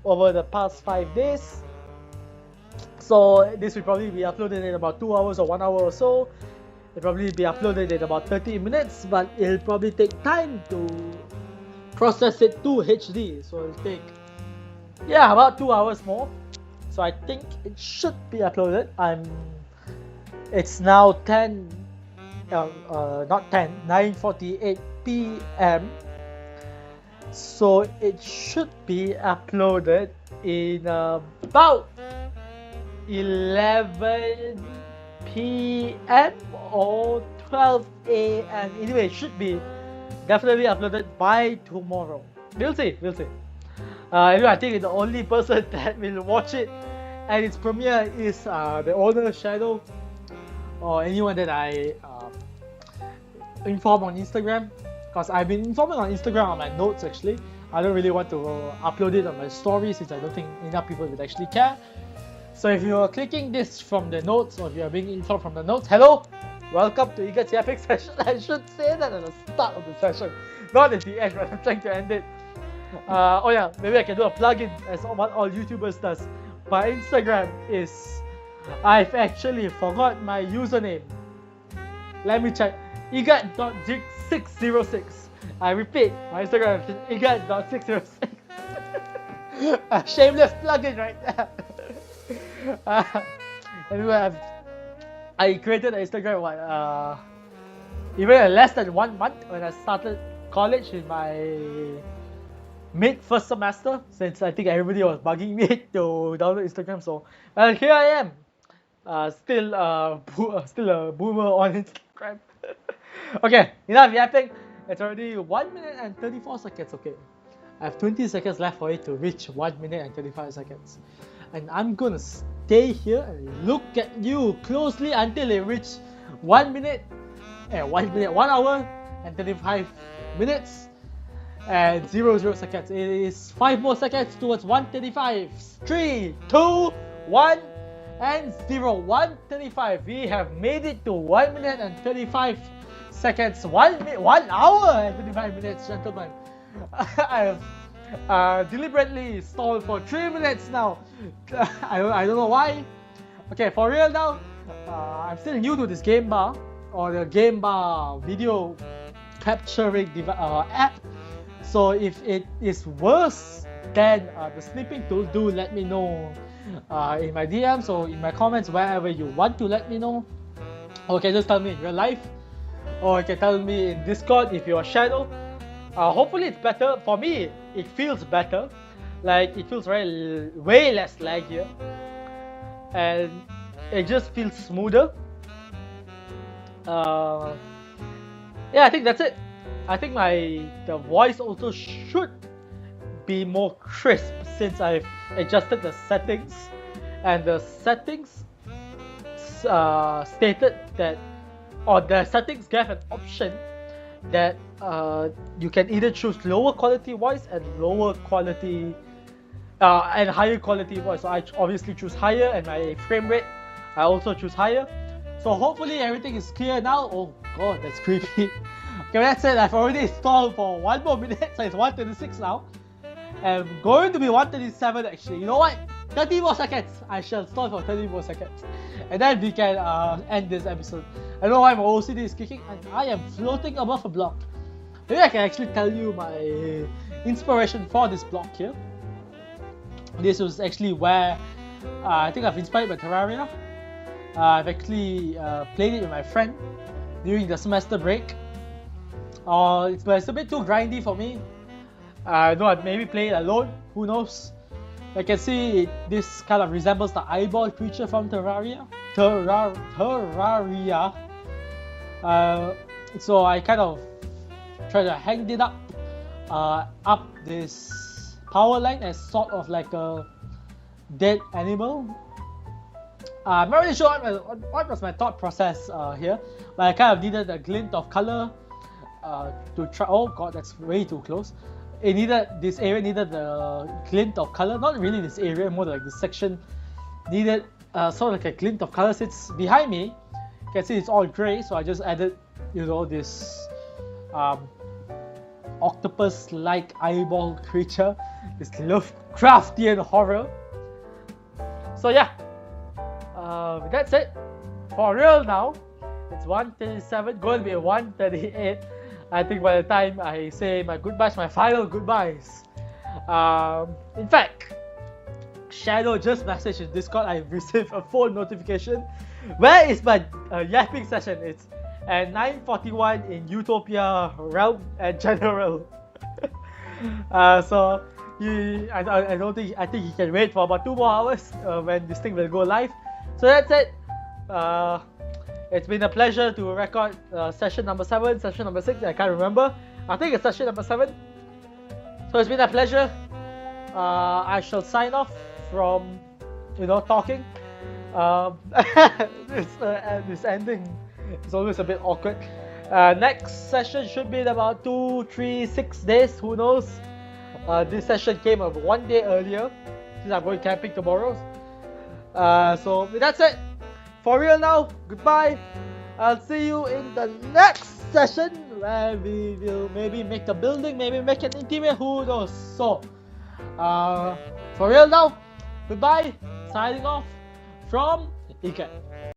over the past 5 days. So this will probably be uploaded in about 2 hours or 1 hour or so. It'll probably be uploaded in about 30 minutes, but it'll probably take time to process it to HD. So it'll take, about 2 hours more. So I think it should be uploaded. It's now 9:48 p.m. So it should be uploaded in about 11 p.m. or 12 a.m. Anyway, it should be definitely uploaded by tomorrow. We'll see. Anyway, I think the only person that will watch it at its premiere is the owner, Shadow, or anyone that I inform on Instagram. Because I've been informing on Instagram on my notes actually. I don't really want to upload it on my story since I don't think enough people would actually care. So if you are clicking this from the notes or if you are being informed from the notes, hello! Welcome to Igat's Yapping session. I should say that at the start of the session, not at the end when I'm trying to end it. Maybe I can do a plugin as what all YouTubers does. My Instagram is... I've actually forgot my username. Let me check. Igat.606. I repeat, my Instagram is Igat.606. A shameless plugin right there. Anyway, I created an Instagram even less than 1 month when I started college in my mid-first semester, since I think everybody was bugging me to download Instagram. So here I am, still a boomer on Instagram. Okay, enough yapping. It's already 1 minute and 34 seconds. Okay, I have 20 seconds left for it to reach 1 minute and 35 seconds. and I'm gonna stay here and look at you closely until it reaches 1 minute, 1 hour and 35 minutes and 00 seconds. It is 5 more seconds towards 135. 3, 2, 1 and 0. 135. We have made it to 1 minute and 35 seconds. 1 hour and 35 minutes, gentlemen. I have deliberately stalled for 3 minutes now. I don't know why. Okay, for real now. I'm still new to this game bar or the game bar video capturing app. So if it is worse than the sleeping tool, do let me know in my DMs or in my comments, wherever you want to let me know. Or you can just tell me in real life, or you can tell me in Discord if you're Shadow. Hopefully it's better. For me, it feels better. Like it feels way less laggier, and it just feels smoother. Yeah, I think that's it. I think the voice also should be more crisp since I've adjusted the settings, and the settings stated that, or the settings gave an option that you can either choose lower quality voice and lower quality and higher quality voice. So I obviously choose higher, and my frame rate I also choose higher. So hopefully everything is clear now. Oh god, that's creepy. Okay, that said, I've already stalled for 1 more minute, so it's 1:36 now. And going to be 1:37 actually. You know what? 30 more seconds. I shall stall for 30 more seconds. And then we can end this episode. I don't know why my OCD is kicking, and I am floating above a block. Maybe I can actually tell you my inspiration for this block here. This was actually where I think I've inspired by Terraria. I've actually played it with my friend during the semester break. It's a bit too grindy for me. I know I'd maybe play it alone, who knows. I can see this kind of resembles the eyeball creature from Terraria. So I kind of try to hang it up this power line as sort of like a dead animal. I'm not really sure what was my thought process here, but I kind of needed a glint of color to try. Oh god, that's way too close. This area needed a glint of color. Not really this area, more like this section needed sort of like a glint of color. Since behind me, you can see it's all gray, so I just added, this octopus-like eyeball creature, this Lovecraftian horror. So yeah, that's it for real now. It's 1:37, going to be 1:38. I think by the time I say my goodbyes, my final goodbyes. In fact, Shadow just messaged in Discord. I received a phone notification. Where is my yapping session? It's at 9:41 in Utopia Realm and General. So I think he can wait for about 2 more hours when this thing will go live. So that's it. It's been a pleasure to record session number 7, session number 6, I can't remember. I think it's session number 7. So it's been a pleasure. I shall sign off from, talking. This ending is always a bit awkward. Next session should be in about 2, 3, 6 days, who knows. This session came up 1 day earlier, since I'm going camping tomorrow. So that's it. For real now, goodbye. I'll see you in the next session where we will maybe make a building, maybe make an interior, who knows. So, for real now, goodbye. Signing off from Igat.